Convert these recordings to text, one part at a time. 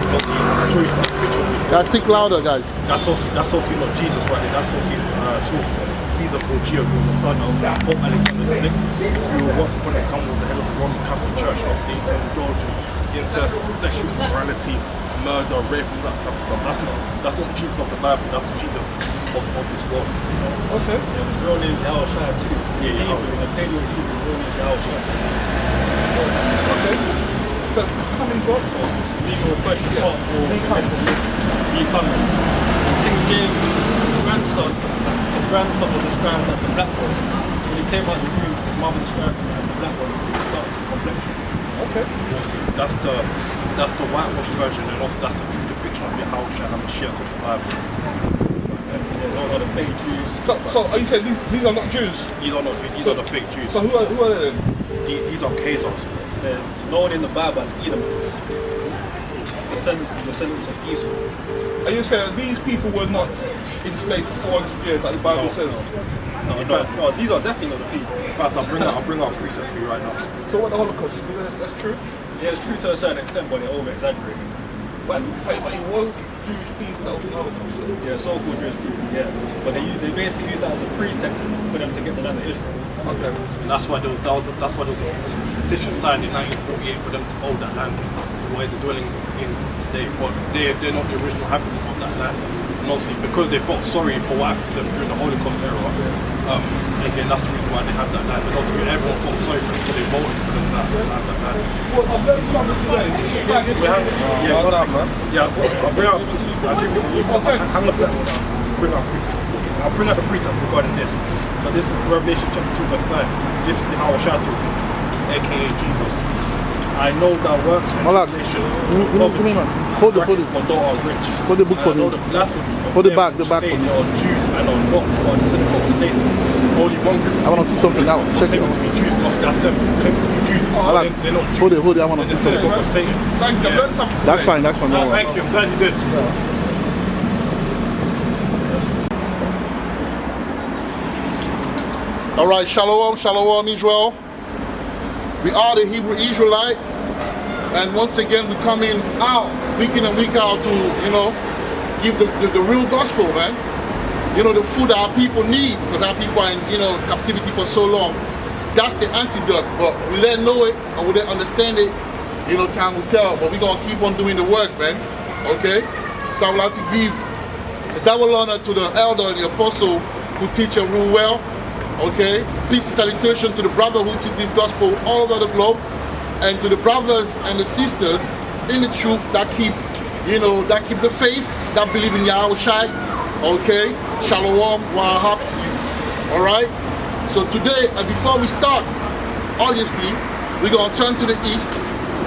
obviously, I'm sure you see the picture. Guys, speak louder, guys. That's obviously not Jesus right there. That's obviously Caesar Borgia, who was the son of Pope Alexander VI, who once upon a time was the head of the Roman Catholic Church. Obviously, he's indulged in incest, sexual immorality, murder, rape, all that type of stuff. That's not Jesus of the Bible. That's the Jesus of this world. You know? Okay. Yeah, his real name's Yahushua too. Yeah. In the Paleo Hebrew, his real name's Yahushua. Okay. So it's coming from Legal question for newcomers. King James, his grandson was described as the black one. When he came out of the room, his mother described him as the black one. He started to complexion. okay. Obviously, that's the whitewash version, and also that's the depiction of Yahushua and Mashiach of the Bible. Yeah, those are the fake Jews. So are you saying these are not Jews? These are not Jews. These are the fake Jews. So who are they then? These are Khazars. They're known in the Bible as Edomites. Descendants of Esau. Are you saying these people were not enslaved for 400 years, like the Bible says? No, these are definitely not the people. In fact, I'll bring out a precept for you right now. So what the Holocaust? That's true. Yeah, it's true to a certain extent, but they're over exaggerating. But it was Jewish people that was in the Holocaust. Yeah, so-called Jewish people, yeah. But they basically use that as a pretext for them to get the land of Israel. Okay. And that's why there was a petition signed in 1948 for them to hold that land where they're dwelling in today. But they're not the original inhabitants of that land. And obviously, because they felt sorry for what happened to them during the Holocaust era, again, that's the reason why they have that land. And obviously, everyone felt sorry for them, so they voted for them to have that land. Well, I've learned something today. I'll bring out the precept regarding this. So this is Revelation chapter 2 verse 9. This is the Yahushua talking, aka Jesus. I know thy works and tribulation, poverty, brackets, but thou art rich. Put the book for I know me. the blasphemy of Put the them back which for say me. they are Jews and are not, or the synagogue of Satan. Only one group. I want to see something now. Check it claiming out. to be Jews, that's them claiming to be Jews. They're not Jews. Hold it, I want to They're the see something. synagogue of Satan. Thank you. I've learned something That's today. fine, that's fine. No, Thank you, I'm glad you did. All right, shalom, Israel. We are the Hebrew Israelite, and once again we're coming out week in and week out to, give the real gospel, man. The food that our people need, because our people are in, captivity for so long. That's the antidote, but we let know it, or we let understand it, time will tell, but we're gonna keep on doing the work, man, okay? So I would like to give a double honor to the elder and the apostle who teach and rule well. Okay, peace and salutation to the brother who teach this gospel all over the globe, and to the brothers and the sisters in the truth that keep the faith, that believe in Yahushua. Okay, shalom, wahab to you. All right. So today, before we start, obviously we're gonna turn to the east.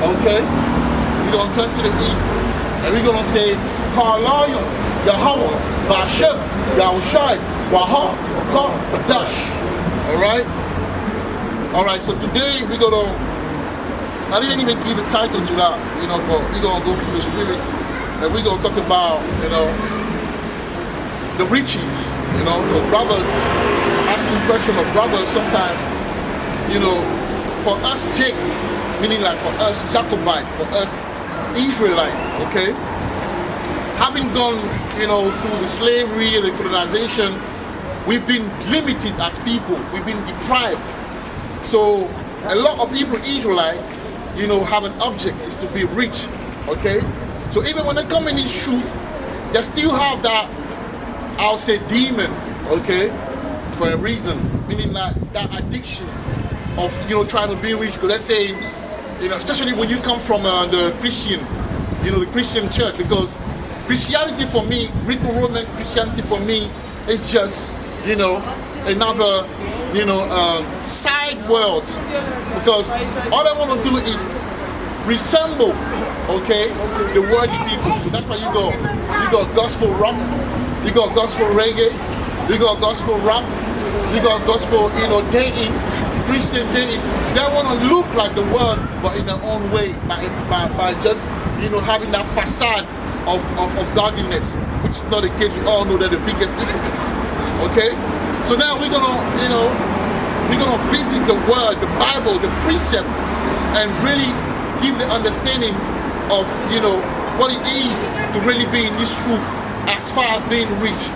Okay, we're gonna turn to the east, and we're gonna say, Hallelujah, Yahweh, Bashem, Yahushua, Wahab, Dash. All right, so today we're gonna, I didn't even give a title to that, but we're gonna go through the spirit, and we're gonna talk about, the riches, the brothers, asking the question of brothers sometimes, for us Jakes, meaning like for us Jacobite, for us Israelites, okay, having gone, through the slavery and the colonization, we've been limited as people. We've been deprived. So a lot of Hebrew Israelites, have an object is to be rich. Okay. So even when they come in this truth, they still have that, I'll say, demon. Okay, for a reason, meaning that addiction of trying to be rich. Because let's say, especially when you come from the Christian, the Christian church, because Christianity for me, Greco-Roman Christianity for me, is just another, side world, because all I want to do is resemble, okay, the worldly people. So that's why you got gospel rock, you got gospel reggae, you got gospel rap, you got gospel, dating, Christian dating. They want to look like the world, but in their own way, by just, having that facade of godliness, which is not the case. We all know they're the biggest hypocrites. Okay, so now we're gonna visit the word, the Bible, the precept, and really give the understanding of what it is to really be in this truth as far as being rich.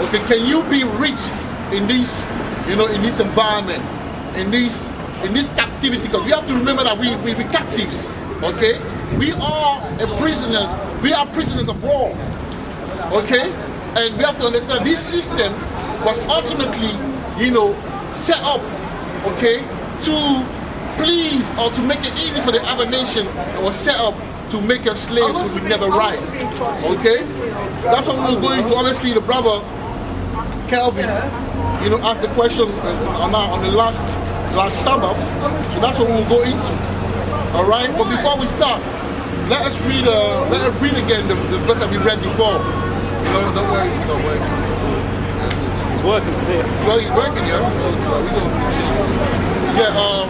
Okay, can you be rich in this, in this environment, in this captivity? Because we have to remember that we captives. Okay, we are prisoners. We are prisoners of war. Okay, and we have to understand this system was ultimately, set up, okay, to please or to make it easy for the other nation, and was set up to make us slaves who would never rise. Okay, that's what we're going to. Honestly, the brother Kelvin, asked the question on the last Sabbath, so that's what we'll go into. All right, but before we start, let us read again the verse that we read before. Don't worry if it's not working. It's working today. So he's working, yeah? We're going to finish it. Yeah,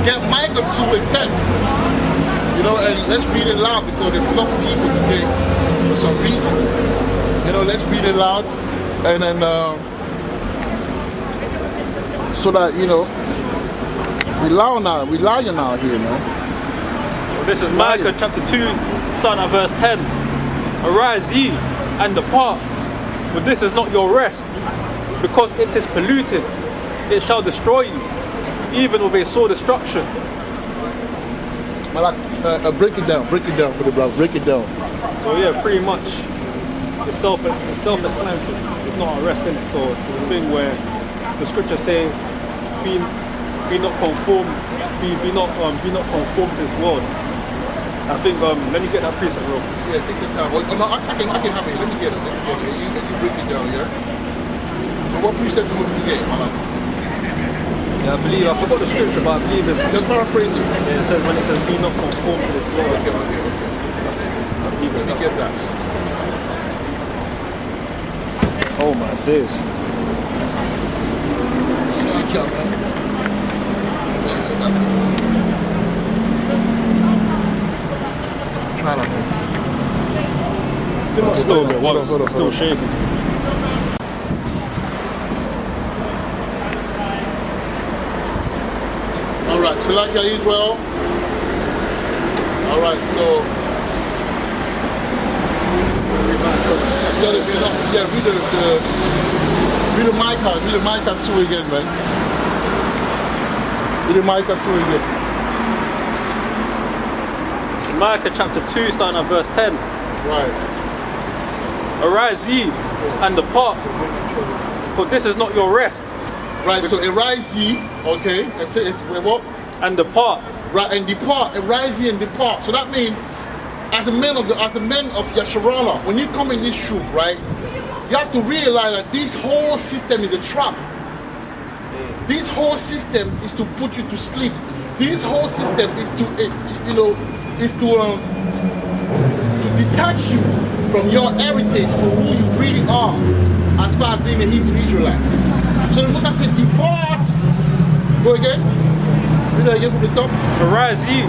get Micah 2:10. And let's read it loud because there's a lot of people today for some reason. Let's read it loud. And then, so that, we allow you now here, man. Well, this is Micah chapter 2, starting at verse 10. Arise ye and depart, for this is not your rest, because it is polluted. It shall destroy you, even with a sore destruction. Break it down for the brother, break it down. So yeah, pretty much it's self-explanatory. It's not a rest in it. So the thing where the scriptures say, be not conformed to this world. I think let me get that precept real quick. Yeah, take your time. No, I can have it. Let me get it. You break it down, yeah. So what precept do you want to get? Yeah, I forgot the scripture, but I believe it's just paraphrase it. Yeah, it says when it says be not conformed to this world. Okay. Let me get that. Oh my days. That's what you count, man. That's the one. Try that, man. Still a bit wild. Still shaking. Alright, so like Israel. Alright, so read the Micah 2 again, man. Read the Micah 2 again. Micah chapter 2, starting at verse 10. Right. Arise ye and depart, for this is not your rest. Right, so arise ye, okay, and say it's what? And depart. Right, and depart, arise ye and depart. So that means as a man of Yasharallah, when you come in this truth, right, you have to realize that this whole system is a trap. This whole system is to put you to sleep. This whole system is to detach you from your heritage, for who you really are, as far as being a Hebrew Israelite. So the Moses said, depart. Go again. Read that again from the top. Arise ye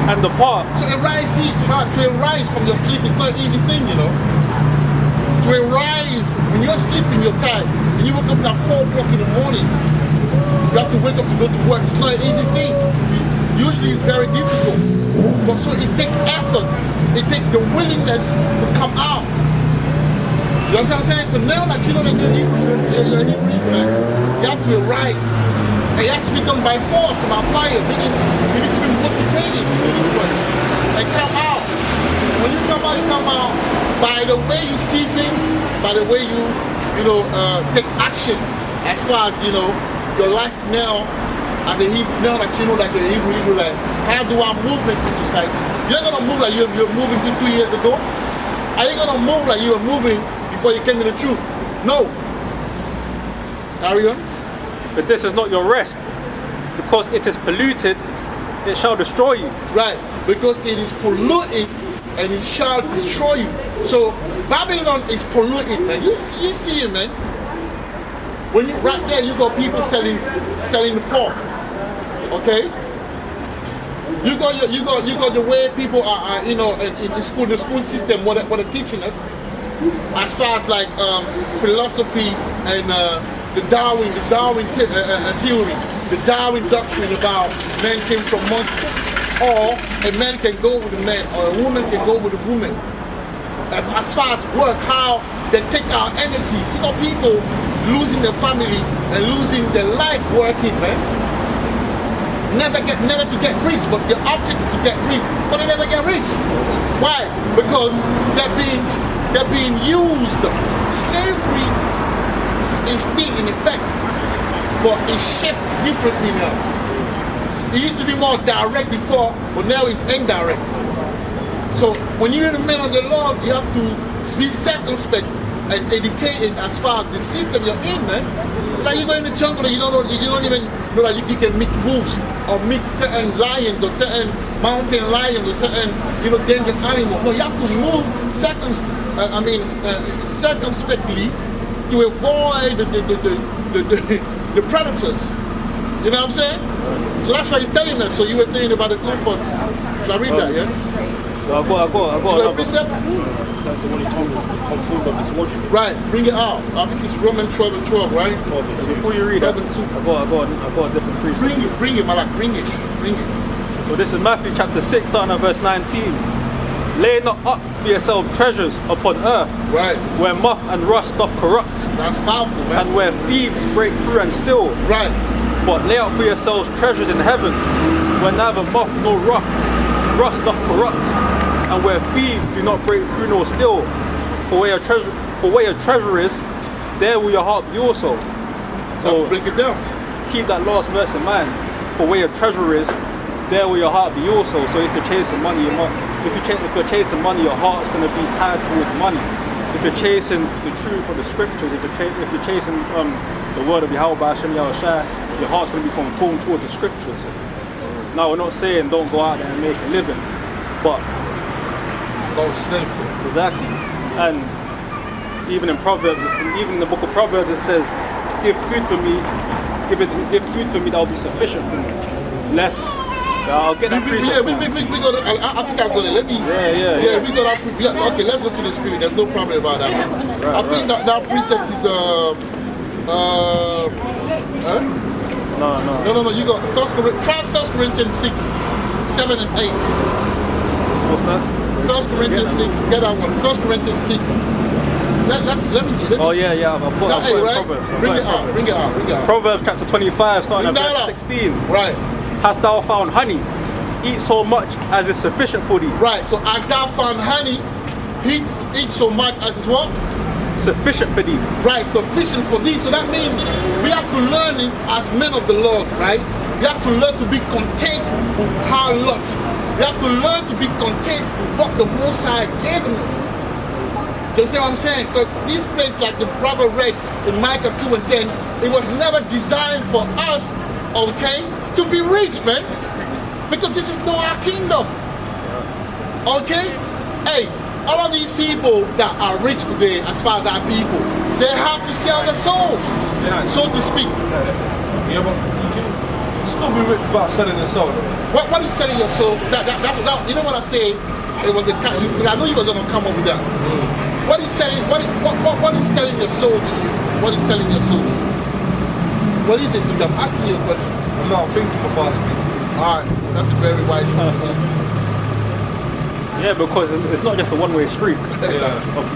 and depart. So arise ye, to arise from your sleep is not an easy thing, To arise when you're sleeping, you're tired, and you wake up at 4 o'clock in the morning. You have to wake up to go to work. It's not an easy thing. Usually it's very difficult. But so it takes effort. It takes the willingness to come out. You know what I'm saying? So now that you know that you're a Hebrew Israelite, you have to arise. And it has to be done by force, by fire. Meaning you need to be motivated to do this work. And come out. And when you come out by the way you see things, by the way you take action as far as your life now as a Hebrew, now that you know that you're a Hebrew Israelite. How do I move into society? You're not gonna move like you're moving 2 years ago. Are you gonna move like you were moving before you came to the truth? No. Carry on. But this is not your rest, because it is polluted, it shall destroy you. Right, because it is polluted and it shall destroy you. So Babylon is polluted, man. You see it, man. When you right there, you got people selling the pork. Okay. You got the way people are in the school system, what they're teaching us, as far as like philosophy and the Darwin theory, the Darwin doctrine about men came from monkeys. or a man can go with a man, or a woman can go with a woman. As far as work, how they take our energy. You know, people losing their family and losing their life working, man. Never to get rich, but the object is to get rich, but they never get rich. Why? Because they're being used. Slavery is still in effect, but it's shaped differently now. It used to be more direct before, but now it's indirect. So when you're the man of the Lord, you have to be circumspect and educated as far as the system you're in, man. Like you go in the jungle, you don't even know that you can meet wolves or meet certain lions or certain mountain lions or certain dangerous animals. No, you have to move circumspectly to avoid the predators. You know what I'm saying? So that's why he's telling us. So you were saying about the comfort. Should I read that? Yeah. I got a precept? That's the one he told me, conformed of his logic. Right, bring it out. I think it's Romans 12:12, right? 12 and 2. Before you read that, 12 and 2. I got a different precept. Bring it, Malak, bring it. So this is Matthew chapter 6, starting at verse 19. Lay not up for yourself treasures upon earth, Right. where moth and rust doth corrupt, That's powerful, man. and where thieves break through and steal. Right. But lay up for yourselves treasures in heaven, where neither moth nor rust doth corrupt, and where thieves do not break through nor steal. For where your treasure is, there will your heart be also. You have So to break it down. keep that last verse in mind. For where your treasure is, there will your heart be also. So if you're chasing money, if you're chasing money, your heart's going to be tied towards money. If you're chasing the truth of the scriptures, if you're chasing the word of Yahweh Hashem Yahushua, your heart's going to be conformed towards the scriptures. Now we're not saying don't go out there and make a living, but Don't slave. exactly. And even in Proverbs, even in the book of Proverbs, it says, "Give food for me, give food for me that will be sufficient for me." Less. I'll get that precept. We got it. I think I got it. Let me. Yeah. We got that. Okay, let's go to the spirit. There's no problem about that. I think that precept is huh? No. You got try 1 Corinthians 6, 7 and 8. What's that? 1 Corinthians 6. Get that one. 1 Corinthians 6. Let me. Oh yeah. I've got it in right? Proverbs. Bring it out. Proverbs chapter 25, starting at Bring that verse out. 16. Right. Hast thou found honey? Eat so much as is sufficient for thee. Right. So as thou found honey, eat so much as is what? Sufficient for thee. Right, sufficient for thee. So that means we have to learn it as men of the Lord, right? We have to learn to be content with our lot. We have to learn to be content with what the Most High gave us. Do you see what I'm saying? Because this place, like the brother read in Micah 2 and 10, it was never designed for us, okay, to be rich, man. Because this is not our kingdom. Okay? Hey, all of these people that are rich today, as far as our people, they have to sell their soul, so to speak. Yeah, but you can still be rich without selling your soul. What is selling your soul? That, you know what I say? It was a catch. I know you were going to come up with that. What is selling? What is selling your soul to you? What is selling your soul to you? What is it to them? I'm asking you a question. I'm not thinking about speaking. All right, that's a very wise thing to do. Yeah, because it's not just a one-way street.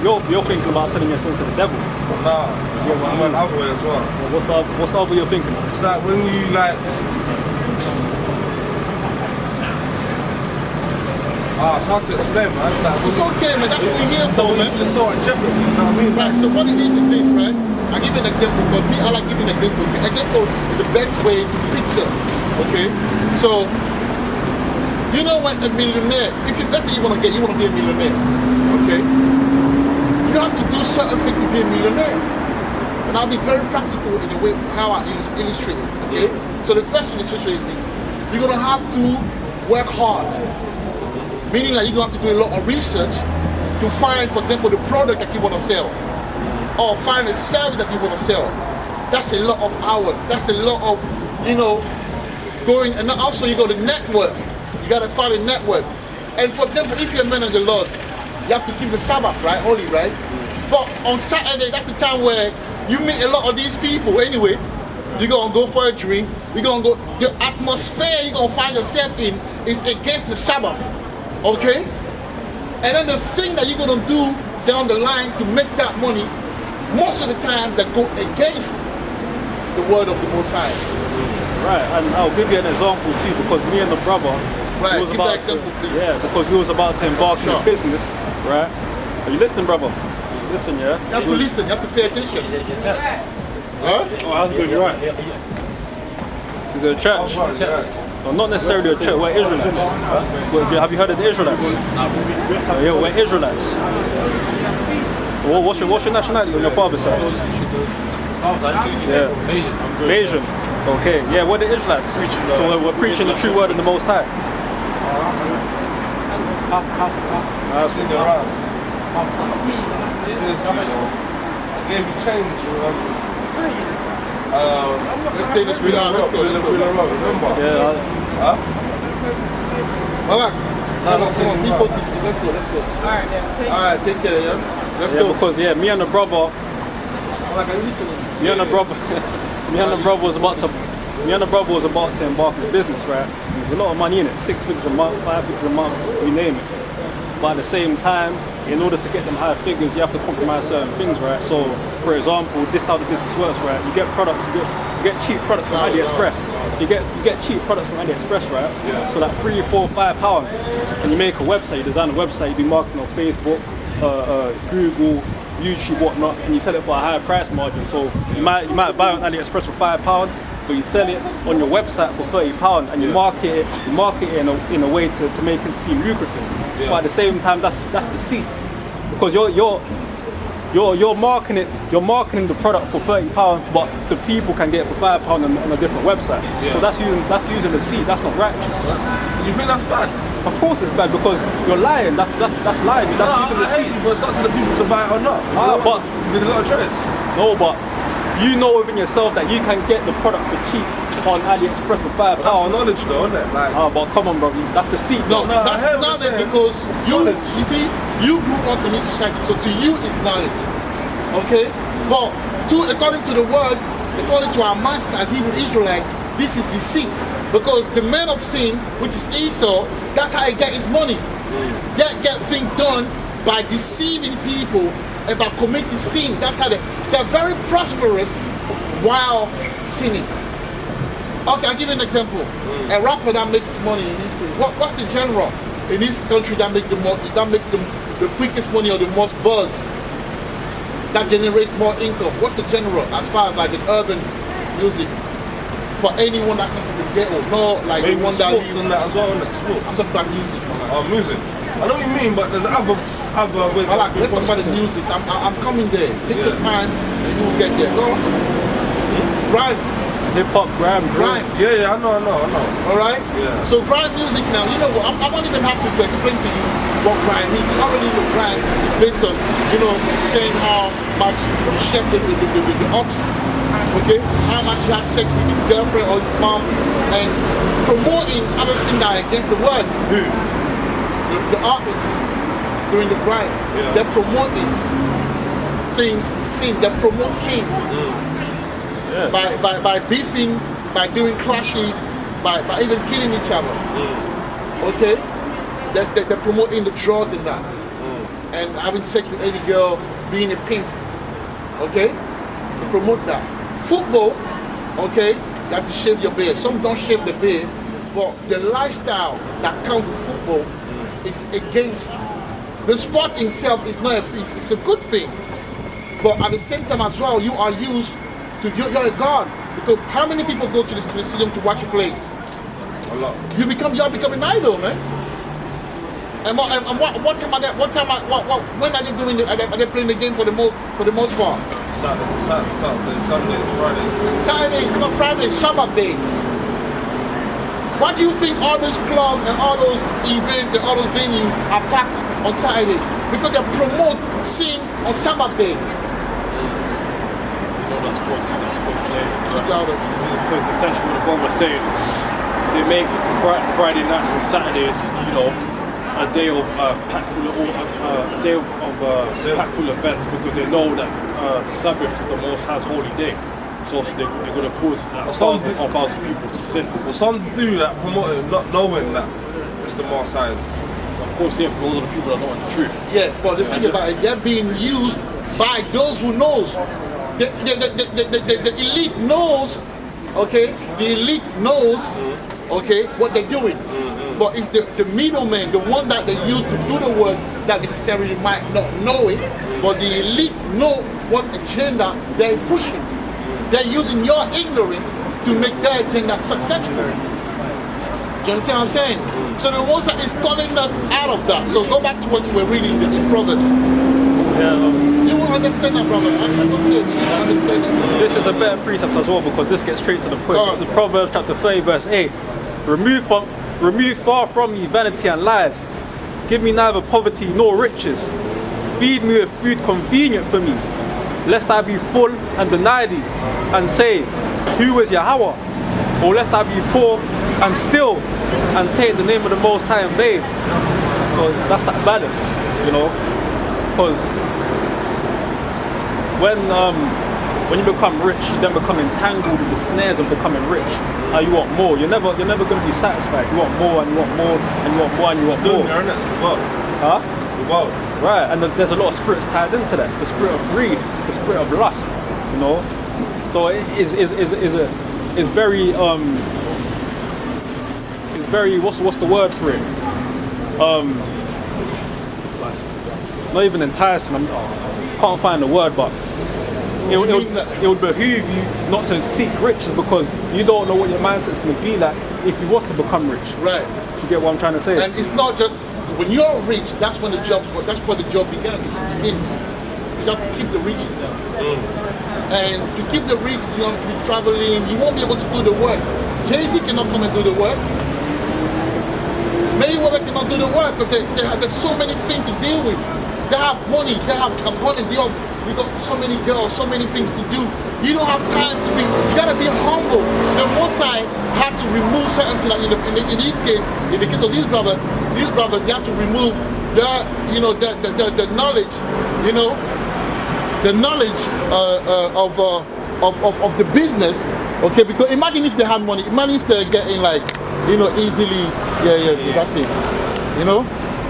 You're thinking about selling your soul to the devil. Nah, I'm an other way as well. What's the other you're thinking of? It's like when you like. It's hard to explain, man. It's okay, man. That's what we're here for, man. It's so in jeopardy, you know what I mean? Right, so what it is this, right? I'll give you an example, because me, I like giving an example. Example is the best way to picture, okay? So, you know when a millionaire, let's say you want to be a millionaire, okay? You have to do certain things to be a millionaire. And I'll be very practical in the way how I illustrate it, okay? So the first illustration is this. You're going to have to work hard. Meaning that you're going to have to do a lot of research to find, for example, the product that you want to sell. Or find a service that you want to sell. That's a lot of hours. That's a lot of, going. And also you got to network. You got to find a network. And for example, if you're a man of the Lord, you have to keep the Sabbath, right? Holy, right? But on Saturday, that's the time where you meet a lot of these people anyway. You're gonna go for a drink. You're gonna go. The atmosphere you're gonna find yourself in is against the Sabbath. Okay? And then the thing that you're gonna do down the line to make that money, most of the time that go against the word of the Most High. Right, and I'll give you an example too, because me and the brother, Right, he was give about that example, please. yeah, because he was about to embark Sure. in business, right? Are you listening, brother? Listen, yeah. You have to listen. You have to pay attention. Huh? Oh, how's it going? You're right. Is it a church? Well, not necessarily a church. We're Israelites. Have you heard of the Israelites? Yeah, we're Israelites. Well, what's your nationality on your father's side? Yeah. Asian. Okay. Yeah, we're the Israelites. So we're preaching the true word of the Most High. I've seen it around. I gave you change, Let's take this real. Let's go. Remember? Yeah. Huh? Malak, come on, be focused. Let's go. All right, take care, yeah. Let's Yeah, go. because me and the brother, Malak, are you listening? me and the brother was about to embark on a business, right? There's a lot of money in it, 6 figures a month, 5 figures a month, you name it. But at the same time, in order to get them higher figures, you have to compromise certain things, right? So, for example, this is how the business works, right? You get products, you get cheap products from AliExpress. You get cheap products from AliExpress, right? Yeah. So that £3, £4, £5, and you make a website, you design a website, you do marketing on Facebook, Google, YouTube, whatnot, and you sell it for a higher price margin. So you might buy on AliExpress for £5, but you sell it on your website for £30, and you market it in a way to make it seem lucrative. Yeah. But at the same time, that's deceit, because you're marketing the product for £30, but the people can get it for £5 on a different website. Yeah. So that's using deceit. That's not righteous. You think that's bad? Of course it's bad, because you're lying. That's lying. That's using I deceit. hate you, but it's up to the people to buy it or not. But They got a choice. no, but you know within yourself that you can get the product for cheap on AliExpress for £5. That's knowledge though, isn't it? Like, But come on, bro, that's deceit. No, No, that's I hear what knowledge you're saying. because you see, you grew up in this society, so to you it's knowledge. Okay? But according to the word, according to our master as Hebrew Israelite, this is deceit. Because the man of sin, which is Esau, that's how he get his money. Get things done by deceiving people and by committing sin. That's how they're very prosperous while sinning. Okay, I'll give you an example. A rapper that makes money in this country. What's the genre in this country that makes the quickest money or the most buzz? That generates more income. What's the genre as far as like the urban music? For anyone that comes from the ghetto, no, like maybe the one that sports lives. and that as well, isn't it? Sports. I'm talking about music, man. Oh, music. I know what you mean, but there's other ways. Let's talk about the music. I'm coming there. Take your time and you will get there. Go. Drive. Hip hop, grime, drill. Grime. Yeah, I know. Alright? Yeah. So grime music now, you know what, I won't even have to explain to you what grime is. You already know grime is based on, saying how much you chef the ops, okay? How much you had sex with his girlfriend or his mom, and promoting everything that against the word. Who? The artists doing the grime. Yeah. They're promoting things, sin. They promote sin. By beefing, by doing clashes, by even killing each other. Okay? They're promoting the drugs in that. And having sex with any girl, being a pimp. Okay? They promote that. Football, okay, you have to shave your beard. Some don't shave the beard, but the lifestyle that comes with football is against. The sport itself is not it's a good thing. But at the same time as well, you are used to, you're a god. Because how many people go to the stadium to watch you play? A lot. You are becoming an idol, man. And when are they doing it? Are they playing the game for the most part? Saturday, Sunday, Friday. Saturday, Friday, Shabbat days. Why do you think all those clubs and all those events and all those venues are packed on Saturday? Because they promote sin on Shabbat days. That's what's there. Because essentially what the was saying, they make Friday nights and Saturdays, a day of packed full of events, because they know that the Sabbath is the Most High's holy day. So obviously they're going to cause thousands of thousands of people to sin. Well, some do that, promote it, not knowing that it's the Most High's. Of course, yeah, but those are the people that know the truth. Yeah, but the thing about it, they're being used by those who knows. The elite knows, okay? The elite knows, okay, what they're doing. But it's the middleman, the one that they use to do the work, that necessarily might not know it, but the elite know what agenda they're pushing. They're using your ignorance to make their agenda successful. Do you understand what I'm saying? So the Most High is calling us out of that. So go back to what you were reading in Proverbs. You will understand that, brother. And it's okay. You will understand it. This is a better precept as well, because this gets straight to the point. This is Proverbs chapter 30, verse 8. Remove far from me vanity and lies. Give me neither poverty nor riches. Feed me with food convenient for me, lest I be full and deny thee, and say, who is Yahweh? Or lest I be poor and still, and take the name of the Most High in vain. So that's that balance, you know. Because when you become rich, you then become entangled with the snares of becoming rich. You want more. You're never going to be satisfied. You want more, and you want more, and you want more, and you want more. It's the world. Huh? It's the world. Right, and there's a lot of spirits tied into that. The spirit of greed, the spirit of lust, you know. So it is very it's very what's the word for it? Not even enticing. Can't find the word, but it would behoove you not to seek riches, because you don't know what your mindset's going to be like if you was to become rich. Right. You get what I'm trying to say? And it's not just when you're rich. That's when the job begins. You have to keep the riches down. And to keep the rich, you have to be traveling. You won't be able to do the work. Jay-Z cannot come and do the work. Mayweather cannot do the work because there's so many things to deal with. They have money, they have money, we got so many girls, so many things to do. You don't have time to be, you gotta be humble. The Most High had to remove certain things. Like in this case, in the case of these brothers, they have to remove the knowledge, the knowledge of the business. Okay, because imagine if they had money, imagine if they're getting easily, that's it.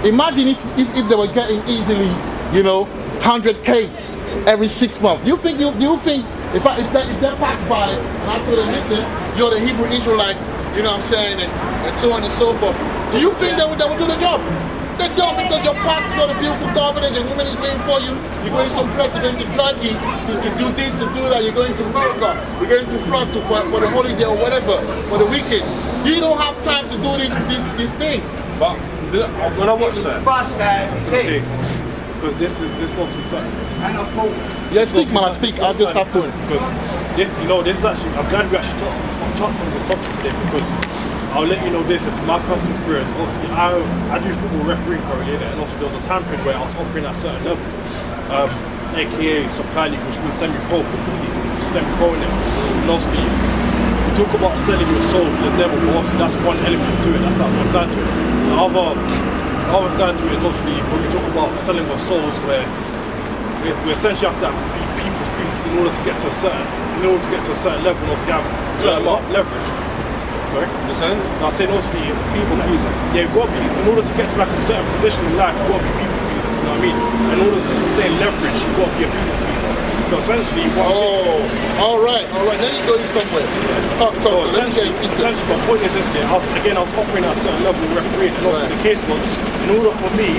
Imagine if they were getting easily, 100K every 6 months. Do you think if they pass by and I told them, listen, you're the Hebrew Israelite, you know what I'm saying, and so on and so forth, do you think they would do the job? They don't, because you're packed, you got a beautiful covenant, the woman is waiting for you, you're going someplace, you're going to Turkey to do this, to do that, you're going to America, you're going to France for the holiday or whatever, for the weekend. You don't have time to do this thing. But when I watch that, because this obviously something. Yeah, speak, man, speak. I'll just have to. Because this is actually, I'm glad we actually touched on this subject today, because I'll let you know this, from my personal experience. Obviously, I do football refereeing currently, and obviously there was a time period where I was operating at a certain level, aka supply league, which means semi-pro football league, which is semi-pro in it. And obviously, we talk about selling your soul to the devil, but obviously that's one element to it, that's not one side to it. The other side to it is obviously when we talk about selling our souls, where we essentially have to be people's pieces in order to get to a certain level, and obviously have a certain amount of leverage. Sorry? You're saying? No, I'm saying obviously people pleasers. Yeah, you've got to be, in order to get to a certain position in life, you've got to be people pleasers, you know what I mean? In order to sustain leverage, you've got to be a people pleaser. So essentially, all right, then you're going somewhere. So essentially, my point is this here. I was operating at a certain level of refereeing, and also the case was, in order for me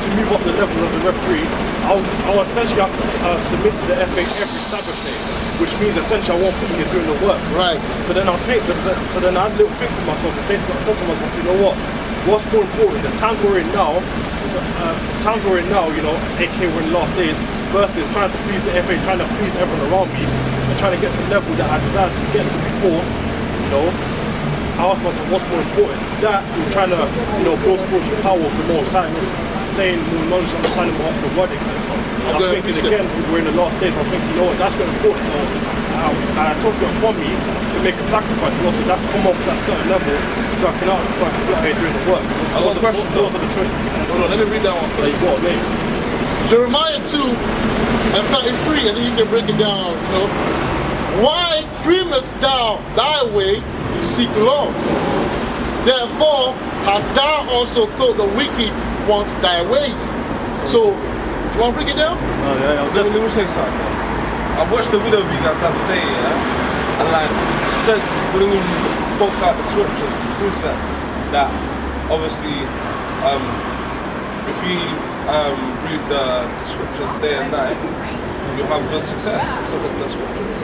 to move up the level as a referee, I'll essentially have to submit to the FA every Sabbath day, which means essentially I won't put me doing the work. Right. So then I had a little think to myself and said to myself, you know what? What's more important? The times we're in now, aka we're in the last days, versus trying to please the FA, trying to please everyone around me, and trying to get to the level that I desired to get to before, I asked myself, what's more important? That or trying to, build spiritual power of the more side, sustain more knowledge, understanding more of the word, etc. I was thinking again, we're in the last days, I was thinking, that's not important. So I took it upon me to make a sacrifice, and also that's come off that certain level, so I can go out here doing the work. Those are the choices. Hold on, let me read that one first. You got it, mate. Jeremiah 2 and 33, and then you can break it down, you know. Why dreamest thou thy way to seek love? Therefore hast thou also taught the wicked ones thy ways. So, do you want to break it down? Oh yeah, Let me say something. I watched the video of you guys the other day, yeah? And like, you said, when you spoke out the scriptures, you said that obviously, if you read the scriptures day and night, you have good success. It says it in the scriptures.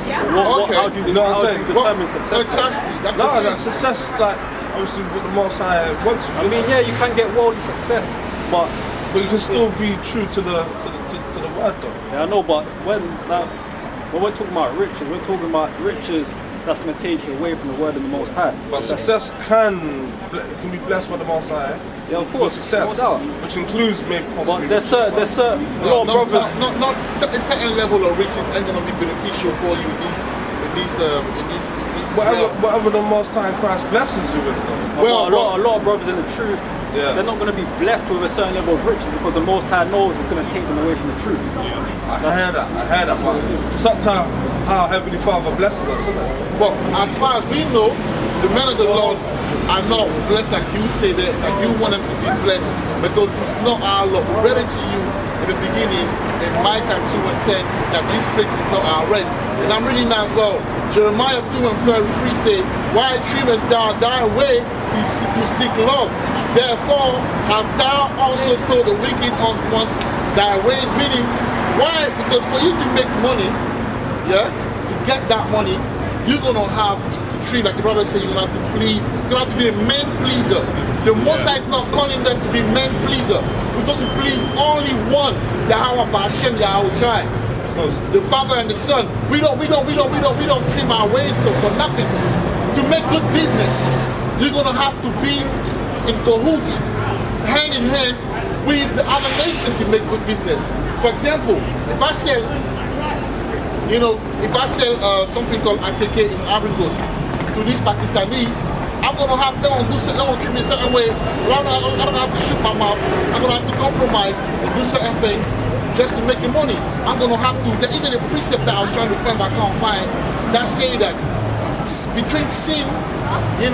Okay. How do you, You know what I'm how do saying? you determine success? Exactly. That's No, the that thing. success, like, obviously what the Most High wants you. I mean, yeah, you can get worldly success, but But you can still be true to the word though. yeah, I know. But when we're talking about riches, we're talking about riches that's going to take you away from the word of the Most High. But success can be blessed by the Most High. Yeah, of With course, success, no doubt. which includes maybe possibly. But there's certain a lot of brothers. Not a certain level of riches ain't gonna be beneficial for you in these whatever the Most High Christ blesses you with, though. Well, a lot of brothers in the truth, Yeah. they're not going to be blessed with a certain level of riches because the Most High knows it's going to take them away from the truth. I hear that, but it's up to how Heavenly Father blesses us, isn't it? Well, as far as we know, the men of the Lord are not blessed like you say that you want them to be blessed, because it's not our Lord. We read it to you in the beginning in Micah 2 and 10 that this place is not our rest. And I'm reading now as well. Jeremiah 2 and 33 say, why dreamest thou thy way to seek love? Therefore hast thou also told the wicked ones thy ways. Meaning, why? Because for you to make money, yeah, to get that money, you're gonna have to treat, like the brother said, you're gonna have to please, you're gonna have to be a man pleaser. The Most High is not calling us to be man pleaser. We're supposed to please only one, Yahweh Ba'ashem Yahushai, the Father and the Son. We don't trim our ways though for nothing. To make good business, you're gonna have to be in cahoots, hand in hand with the other nation to make good business. For example, if I sell something called atike in Africa to these Pakistanis, I'm gonna have them treat me a certain way. I'm gonna have to shoot my mouth. I'm gonna have to compromise and do certain things just to make the money. I'm gonna have to. Even the precept that I was trying to find, but I can't find, that say that between sin, and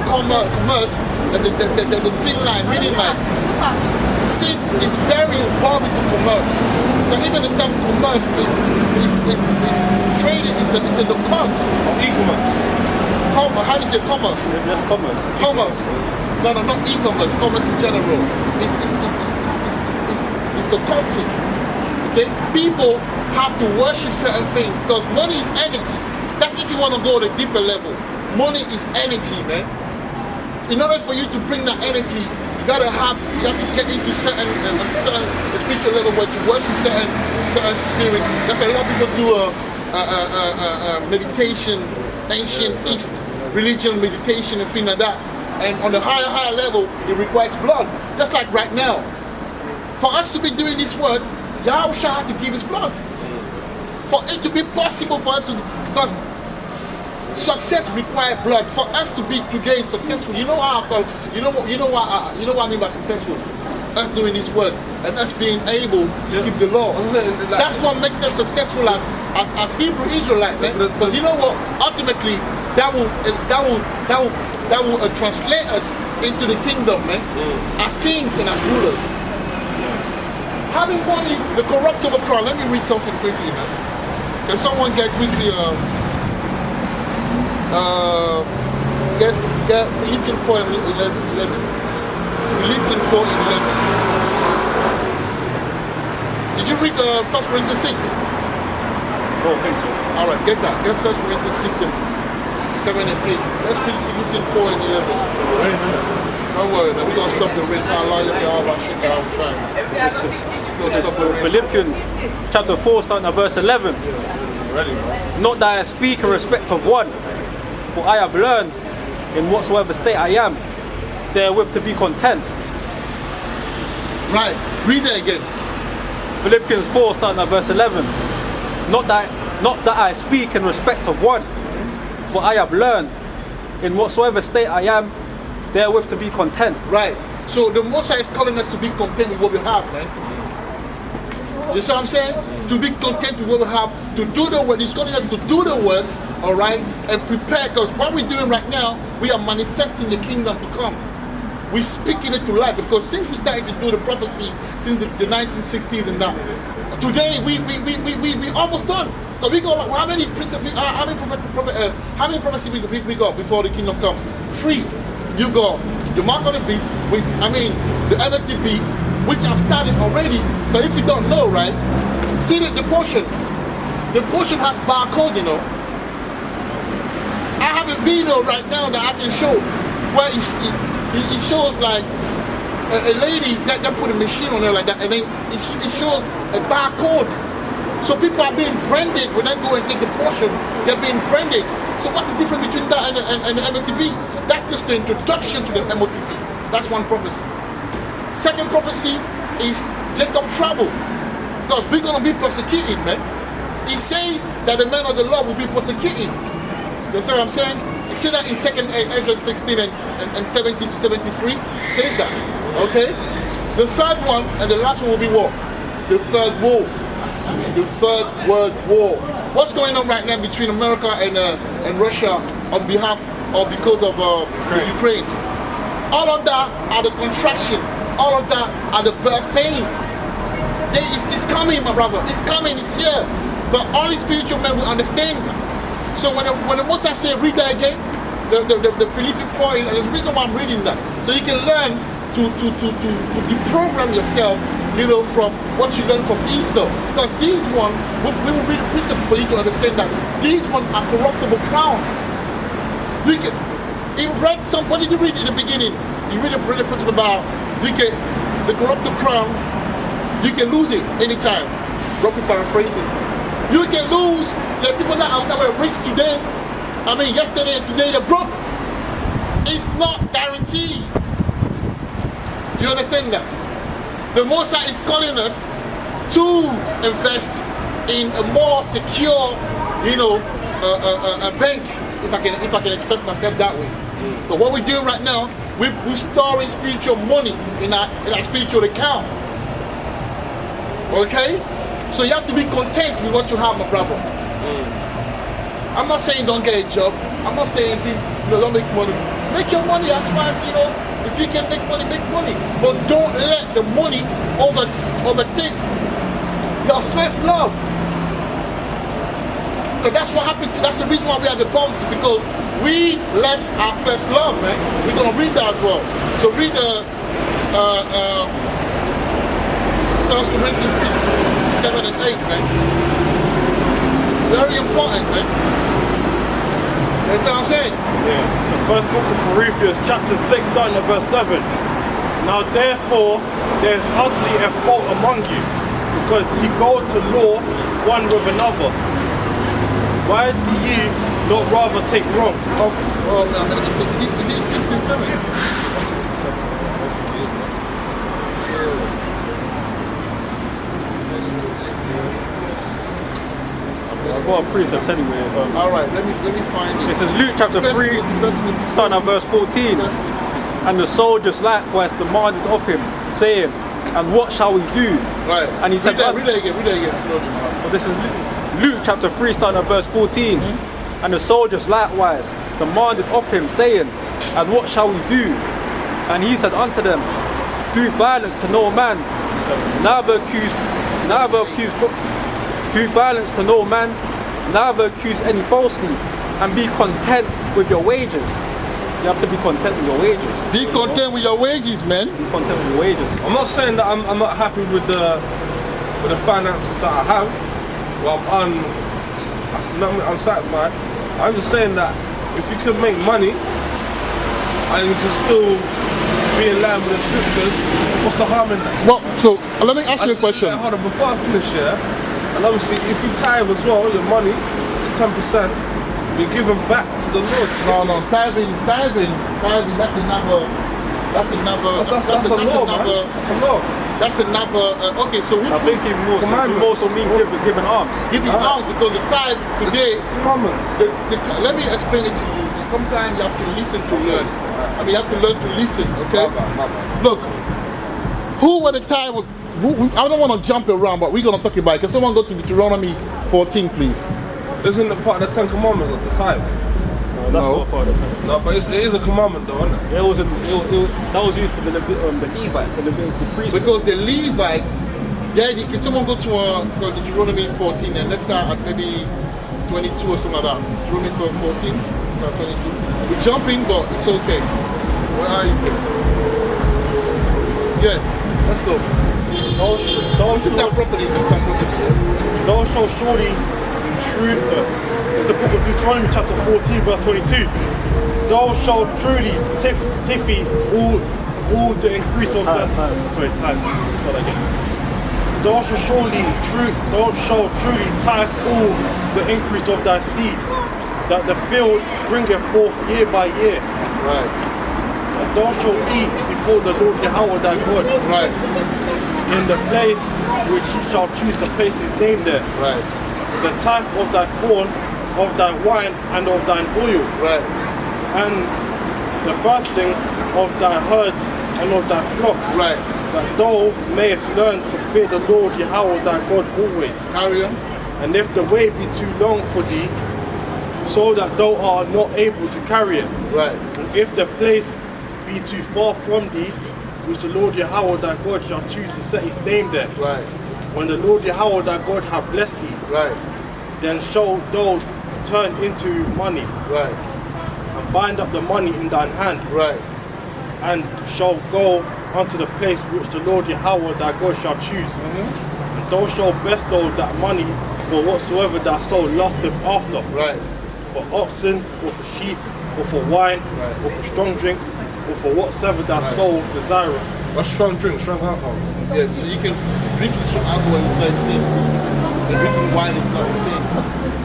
commerce, there's a thin line. Meaning, like, sin is very involved into commerce. So even the term commerce is trading. It's in the cult. E-commerce. How do you say commerce? Just commerce. Commerce. No, not e-commerce. Commerce in general. It's occultic. Okay? People have to worship certain things because money is energy. That's if you want to go to a deeper level. Money is energy, man. In order for you to bring that energy, you have to get into certain spiritual level where you worship certain spirit. That's why a lot of people do a meditation, ancient East religion meditation and things like that. And on the higher level, it requires blood. Just like right now. For us to be doing this work, Yahweh had to give his blood. For it to be possible for us to, because success requires blood. For us to be today successful, you know what I mean by successful? Us doing this work and us being able to keep the law. That's what makes us successful as Hebrew Israelite, man. Because you know what? Ultimately, that will translate us into the kingdom, man. As kings and as rulers. Having money, the corruptible trial. Let me read something quickly, man. Can someone get quickly get Philippians 4 and 11. Philippians 4 and 11. Did you read 1 Corinthians 6? Oh, I think so. Alright, get that. Get 1 Corinthians 6 and 7 and 8. Let's read Philippians 4 and 11. Don't worry, man. We're going to stop the red car line. Philippians chapter 4, starting at verse 11. Not that I speak in respect of one, for I have learned in whatsoever state I am, therewith to be content. Right, read it again. Philippians 4, starting at verse 11. Not that I speak in respect of one, for I have learned in whatsoever state I am, therewith to be content. Right. So the Most High is calling us to be content with what we have, man. You see what I'm saying? To be content with what we have, to do the work. He's calling us to do the work, all right, and prepare. Because what we're doing right now, we are manifesting the kingdom to come. We're speaking it to life. Because since we started to do the prophecy, since the 1960s and that, today we almost done. So we go. How many prophecy we got before the kingdom comes? 3. You got the mark of the beast. The MTB, which I've started already. But if you don't know, right? See the portion. The portion has barcode, you know. I have a video right now that I can show where it shows like a lady that put a machine on her like that, and then it shows a barcode. So people are being branded when they go and take the portion. They're being branded. So what's the difference between that and the MOTB? That's just the introduction to the MOTB. That's one prophecy. Second prophecy is Jacob trouble, because we're gonna be persecuted, man. He says that the men of the Lord will be persecuted. You see what I'm saying? You see that in 2nd Ezra 16 and 70 to 73 says that. Okay? The third one and the last one will be what? The third war. The Third World War. What's going on right now between America and Russia on behalf or because of Ukraine? All of that are the construction. All of that are the birth pains. It's coming, my brother. It's coming. It's here. But only spiritual men will understand. So when the Moses say read that again, the Philippians 4, and the reason why I'm reading that, so you can learn to deprogram yourself, you know, from what you learned from Esau. Because these ones, we will read the precept for you to understand that these ones are corruptible crown. You read some, what did you read in the beginning? You read the precept about the corruptible crown, you can lose it anytime. Roughly paraphrasing. You can lose. There's people that were rich today, yesterday and today they're broke. It's not guaranteed. Do you understand that? The Mosai is calling us to invest in a more secure, you know, a bank, if I can express myself that way. So what we're doing right now, we're storing spiritual money in our spiritual account. Okay? So you have to be content with what you have, my brother. I'm not saying don't get a job. I'm not saying don't make money. Make your money as far as, you know, if you can make money, make money. But don't let the money overtake your first love. Because that's what happened. That's the reason why we are the bump, because we left our first love, man. We're going to read that as well. So read the 1 Corinthians 6, 7 and 8, man. Very important, man. That's what I'm saying. Yeah. The first book of Corinthians, chapter 6, starting at verse 7. Now therefore, there is utterly a fault among you, because ye go to law one with another. Why do ye not rather take wrong? Oh man, is it 6 and 7? 6 and 7. I think it is, man. I've got a precept anyway. All right, let me find it. This is Luke chapter 3, starting at verse 14. And the soldiers likewise demanded of him, saying, and what shall we do? Right. And he said, read that again slowly. Well, this is Luke chapter 3, starting at verse 14. Mm-hmm. And the soldiers likewise demanded of him, saying, and what shall we do? And he said unto them, do violence to no man, do violence to no man, neither accuse any falsely, and be content with your wages. You have to be content with your wages. Be content with your wages, man. Be content with your wages. I'm not saying that I'm not happy with the finances that I have. Well, I'm unsatisfied. I'm just saying that if you can make money and you can still be in line with the scriptures, what's the harm in that? Well, so let me ask you a question. Hold on, before I finish here, and obviously if you tithe as well, your money, 10%, be given back to the Lord. No, tithing, that's another. That's a law. That's another. Okay, so I think it also means giving alms. Giving alms, because the tithe today. It's commandments. Let me explain it to you. Sometimes you have to listen to learn. You have to learn to listen. Okay. Look, who were the tithe I don't want to jump around, but we're going to talk about it. Can someone go to Deuteronomy 14, please? Isn't it part of the 10 Commandments of the tithe? No, that's not part of it. No, but it is a commandment though, isn't it? That was used for the Levites, the Levitical priests. Because the Levite, can someone go to Deuteronomy 14 and let's start at maybe 22 or something like that. Deuteronomy 14, start 22. We're jumping, but it's okay. Where are you? Yeah, let's go. Sit down properly. Thou shalt surely it's the book of Deuteronomy chapter 14 verse 22. Thou shalt truly tiffy all the increase of the time. Start again. Thou shalt truly tithe all the increase of thy seed, that the field bringeth forth year by year. Right. And thou shalt eat before the Lord Yahweh thy God. Right. In the place which he shall choose to place his name there. Right. The tithe of thy corn, of thy wine, and of thine oil. Right. And the firstlings of thy herds and of thy flocks. Right. That thou mayest learn to fear the Lord Yahweh thy God always. Carry on. And if the way be too long for thee, so that thou art not able to carry it. Right. And if the place be too far from thee, which the Lord Yahweh thy God shall choose to set his name there. Right. When the Lord Yahweh thy God hath blessed thee, Right. then shalt thou turn into money, Right. and bind up the money in thine hand, Right. and shalt go unto the place which the Lord Yahweh thy God shall choose. And thou shalt bestow that money for whatsoever thy soul lusteth after, Right. for oxen, or for sheep, or for wine, Right. or for strong drink, or for whatsoever thy soul desireth. What's strong drink, strong alcohol? Yeah, so you can drink some alcohol is not a sin. And drinking wine is not a sin.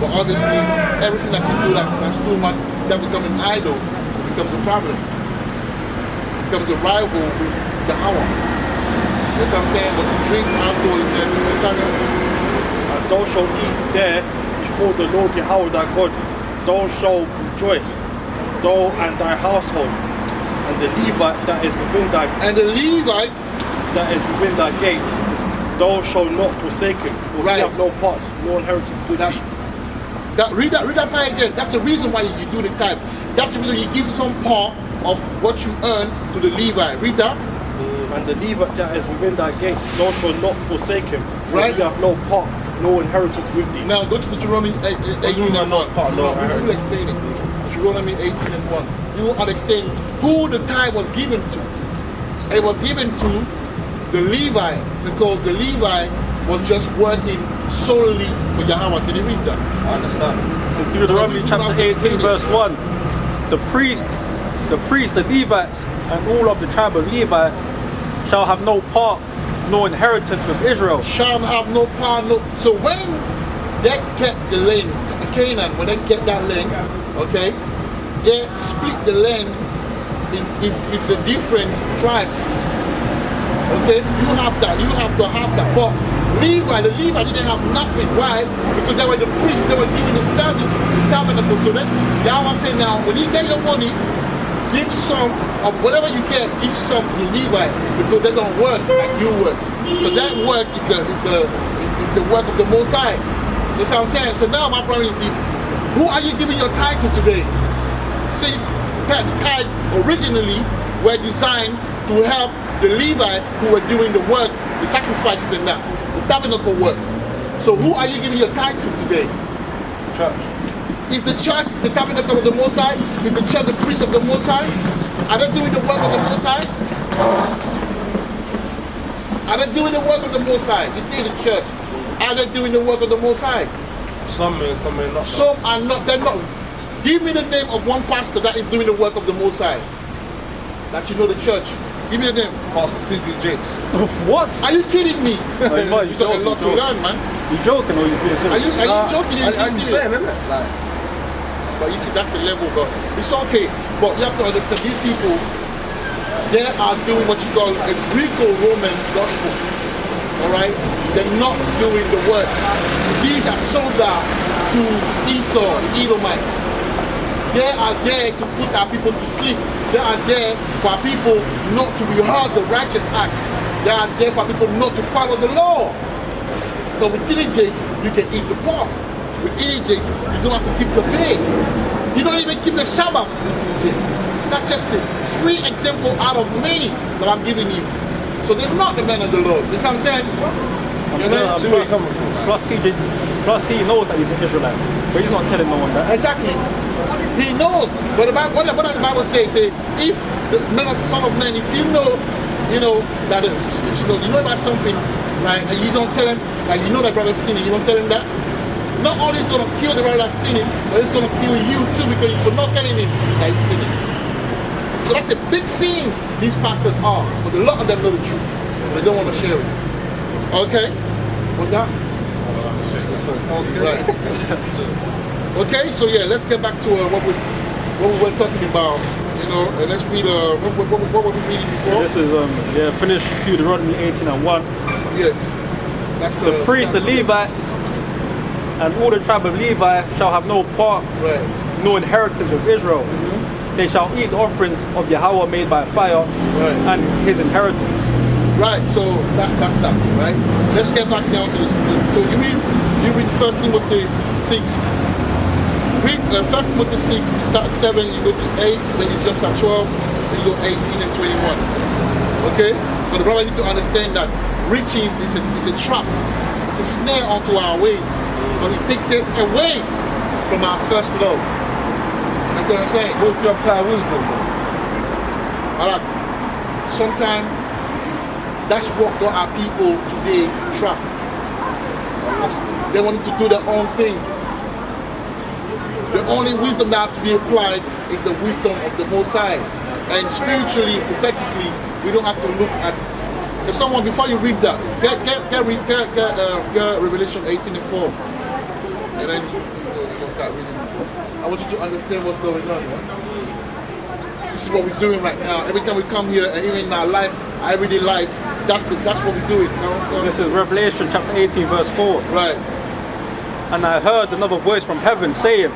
But obviously, everything that can do that's too much, that becomes an idol, becomes a problem. Becomes a rival with Yahweh. You know what I'm saying? But to drink alcohol is there, it's kind of, And thou shalt eat there before the Lord Yahweh thy God. Thou shalt rejoice, thou and thy household, and the Levite that is within thy and the Levite, gates. Thou shalt not forsake him, for Right. he have no part, no inheritance with thee. read that part again. That's the reason why you do the tithe. That's the reason you give some part of what you earn to the Levite. Read that. And the Levite that is within thy gates, thou shalt not forsake him, for Right. he have no part, no inheritance with thee. Now go to Deuteronomy 18 and 1. No, You will explain it. Deuteronomy 18 and 1. You will understand who the tithe was given to. It was given to the Levite because the Levite was just working solely for Yahweh. Can you read that? I understand. In Deuteronomy chapter 18 verse 1, the priest, the Levites, and all of the tribe of Levi shall have no part, no inheritance with Israel. Shall have no power, no. So when they get the land, Canaan, when they get that land, okay, they split the land with the different tribes. Okay, you have to have that. But the Levi didn't have nothing. Why? Because they were the priests, they were giving the service, the tabernacle. So that's Yahweh saying now, when you get your money, give some of whatever you get, give some to the Levite because they don't work like you work. So that work is the work of the Most High. That's what I'm saying. So now my problem is this: who are you giving your tithe to today? Since the tithe originally were designed to help the Levite who were doing the work, the sacrifices and that, the tabernacle work. So who are you giving your tithe to today? Church. Is the church the tabernacle of the Most High? Is the church the priest of the Most High? Are they doing the work of the Most High? Are they doing the work of the Most High? You see the church. Are they doing the work of the Most High? Some may not. Some are not. They're not. Give me the name of one pastor that is doing the work of the Most High. That you know the church. Give me a name. Pastor T.D. Jakes. What? Are you kidding me? No, you're not. You got a lot to learn, man. You joking or you being Are serious? you joking? I'm just saying, isn't it? Like, But you see, that's the level, but it's okay. But you have to understand, these people, they are doing what you call a Greco-Roman gospel. All right? They're not doing the work. These are sold out to Esau, the Edomite. They are there to put our people to sleep. They are there for our people not to rehearse the righteous acts. They are there for people not to follow the law. But with diligence, you can eat the pork. With diligence, you don't have to keep the pig. You don't even keep the Sabbath with diligence. That's just a free example out of many that I'm giving you. So they're not the men of the Lord. You see what I'm saying? You know? Plus he knows that he's an Israelite, but he's not telling no one that. Exactly. He knows. But what does the Bible say? Say, if the son of man, if you know that you know about something, like, and you don't tell him, like you know that brother's sinning, you don't tell him that. Not only is it going to kill the brother that's sinning, but it's going to kill you too because you're not telling him that he's sinning. So that's a big sin these pastors are, but a lot of them know the truth. They don't want to share it. Okay? What's that? Right. Okay, so yeah, let's get back to what we were talking about. You know, and let's read what were we reading before? This is finish Deuteronomy 18 and 1. Yes. That's The priests, the Levites, and all the tribe of Levi shall have no part, right, no inheritance with Israel. They shall eat the offerings of Yahweh made by fire, right, and his inheritance. Right, so that's that, right? Let's get back down to this. So you read 1 Timothy 6. Read 1 Timothy 6, you start 7, you go to 8, then you jump to 12, then you go 18 and 21. Okay? But the brother need to understand that riches is a trap. It's a snare onto our ways. But it takes us away from our first love. That's what I'm saying. What if you apply wisdom though? Malak, sometimes that's what got our people today trapped. They wanted to do their own thing. The only wisdom that has to be applied is the wisdom of the Most High. And spiritually, prophetically, we don't have to look at. If someone, before you read that, get Revelation 18 and 4. And then you can start reading. I want you to understand what's going on. Right? This is what we're doing right now. Every time we come here, and even in our life, our everyday life, that's what we're doing. This is Revelation chapter 18, verse 4. Right. And I heard another voice from heaven saying,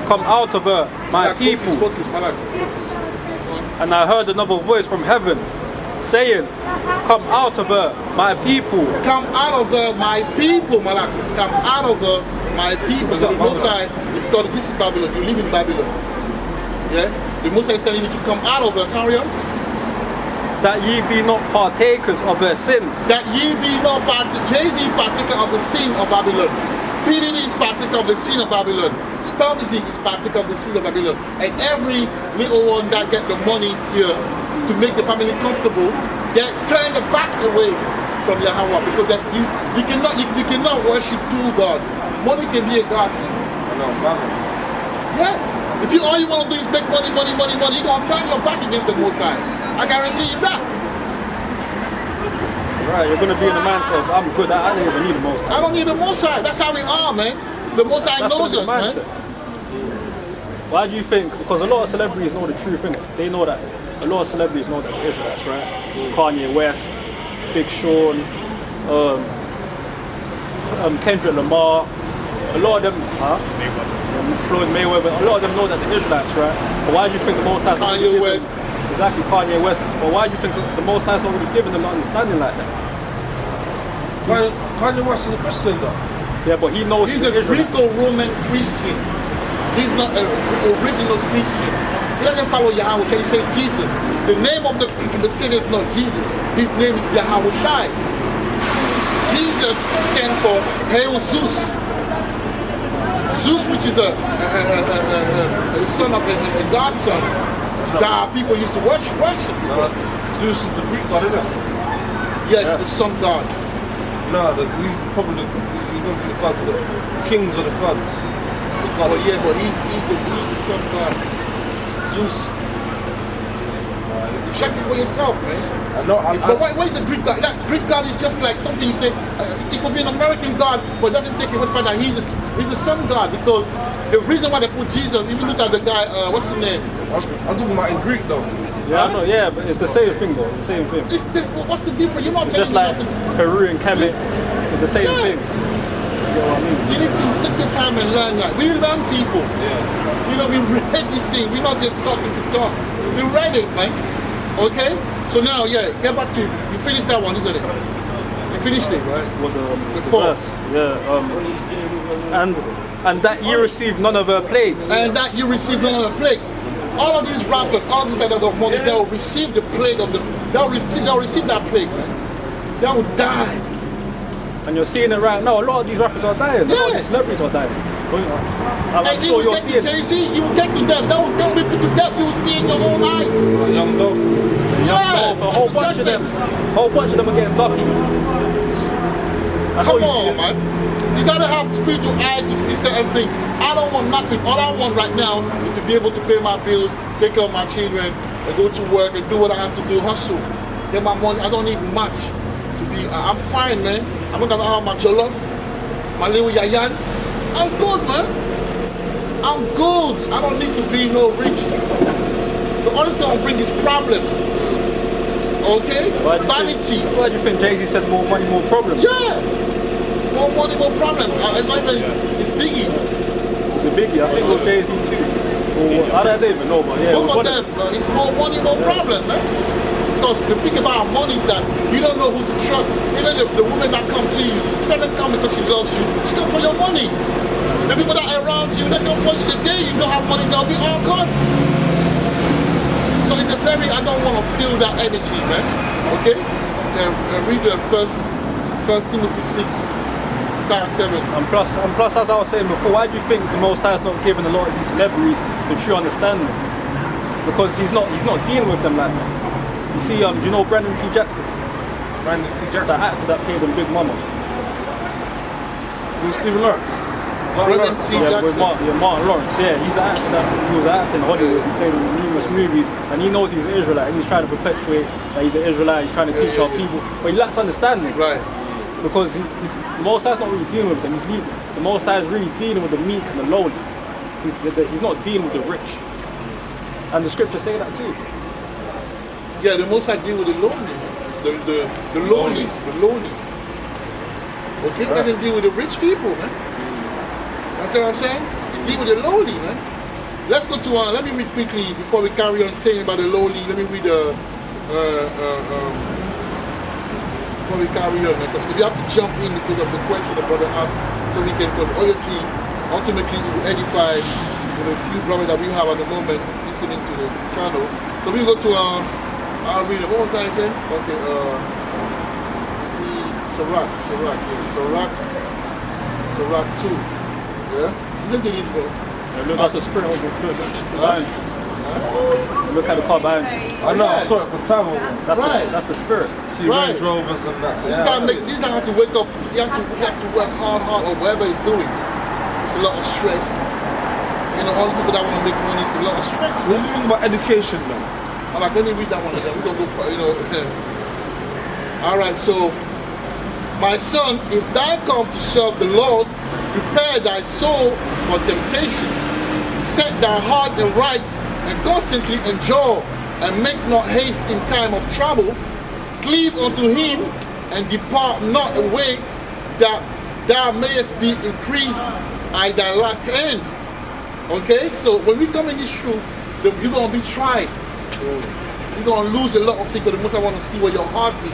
"Come out of her, my people." Focus. And I heard another voice from heaven saying, "Come out of her, my people." Come out of her, my people, Malak. Come out of her, my people. So the Most High is called, this is Babylon. You live in Babylon. Yeah? The Most High is telling you to come out of her. Carry on. That ye be not partakers of her sins. That ye be not Jay-Z partaker of the sin of Babylon. PDD is partaker of the sin of Babylon. Stormzy is partaker of the sin of Babylon. And every little one that get the money here to make the family comfortable, they turn the back away from Yahweh because that you cannot worship two God. Money can be a God too. Yeah. If all you want to do is make money, you're gonna turn your back against the Most High. I guarantee you that. Right, you're gonna be in the mindset of, I'm good, I don't even need the Most High. I don't need the Most High. That's how we are, man. The Most High knows us, man. Why do you think? Because a lot of celebrities know the truth, innit? They know that. A lot of celebrities know that the Israelites, right? Kanye West, Big Sean, Kendrick Lamar. A lot of them, Floyd Mayweather. A lot of them know that the Israelites, right? But why do you think the Most High? Kanye West. Exactly, Kanye West. But why do you think the Most High is not really giving them understanding like that? Kanye West is a Christian though. Yeah, but he knows he's a Greco-Roman Christian. He's not an original Christian. He doesn't follow Yahweh. He says Jesus. The name of the Savior is not Jesus. His name is Yahweh Shai. Jesus stands for Hail Zeus. Zeus, which is the son of a God's son. God people used to worship. Zeus is the Greek god, isn't it? Yes, the sun god. No, he's probably the god of the kings of the gods. Oh yeah, but he's the sun god. Zeus. Check it for yourself, man. But what is the Greek god? That Greek god is just like something you say. It could be an American god, but it doesn't take away from that he's the sun god, because the reason why they put Jesus, even look at the guy, what's his name? I'm talking about in Greek though. Yeah, I know, yeah, but it's the same thing though. It's the same thing. What's the difference? You're not Just like Peru and Kemet, it's the same thing. You know what I mean? You need to take the time and learn that. We learn people. Yeah. You know, we read this thing. We're not just talking to talk. We read it, man. Okay? So now, yeah, get back to, you finished that one, isn't it? You finished it, right? What the Before. verse, and that you received none of her plagues. And that you receive none of the plague. All of these rappers, all these guys that got money, they will receive the plague of the, they'll receive that plague, man. They will die. And you're seeing it right now. A lot of these rappers are dying. A lot of these celebrities are dying. I'm And sure you you're will get to seeing. Jay-Z, you will get to them. They will be put to death. You will see in your own eyes. Young dog. Yeah, A whole bunch of them. A whole bunch of them are getting ducky. That's Come what you see. on, man. You gotta have spiritual eye to see certain things. I don't want nothing. All I want right now is to be able to pay my bills, take care of my children, and go to work and do what I have to do, hustle. Get my money. I don't need much to be. I'm fine, man. I'm not gonna have my jollof, my little yayan. I'm good, man. I'm good. I don't need to be no rich. The only thing gonna bring is problems. Okay? Vanity. Why do you think Jay-Z said more money, more problems? Yeah. More money, more problem. It's not even, it's Biggie. It's a biggie. I think it was Jay-Z too. I don't even know, but yeah. Both of them, it's more money, more problem, man. Because the thing about money is that you don't know who to trust. Even the woman that come to you, she doesn't come because she loves you. She come for your money. The people that are around you, they come for you. The day you don't have money, they'll be all gone. So it's a very, I don't want to feel that energy, man. Okay? Read the first Timothy 6, start 7. And plus, as I was saying before, why do you think the Most High is not giving a lot of these celebrities the true understanding? Because he's not dealing with them like that. You see, do you know Brandon T. Jackson? Brandon T. Jackson. That actor that played in Big Mama. With Stephen Lawrence. Brandon T. With Jackson. Martin Lawrence. Yeah, he was an actor in Hollywood. He played in numerous movies, and he knows he's an Israelite, and he's trying to perpetuate that he's an Israelite. He's trying to teach our people, but he lacks understanding. Right. Because the Most High's not really dealing with them. The Most High is really dealing with the meek and the lowly. He's not dealing with the rich. And the scriptures say that too. Yeah, the most I deal with the lonely, the lowly, the lowly. Okay, he doesn't deal with the rich people, man. That's what I'm saying. He deal with the lowly, man. Let's go to let me read quickly before we carry on saying about the lowly. Let me read before we carry on, because if you have to jump in because of the question the brother asked, so we can, because obviously, ultimately, it will edify a few brothers that we have at the moment listening to the channel. So we go to I'll read it. What was that again? Okay, is he Sirach? Yeah, Sirach 2. Yeah? Listen to this, bro. Look at the spirit of the behind. Look at the car behind. I know, I saw it for time over. That's the spirit. See Range Rovers and that. This guy has to wake up, he has to work hard or whatever he's doing. It's a lot of stress. All the people that want to make money, it's a lot of stress. What do you think about education, man? Let me read that one again. We're going to go, All right, so, my son, if thou come to serve the Lord, prepare thy soul for temptation. Set thy heart in right, and constantly endure, and make not haste in time of trouble. Cleave unto him, and depart not away, that thou mayest be increased at thy last end. Okay, so when we come in this truth, you're going to be tried. You're going to lose a lot of things, but the most I want to see where your heart is.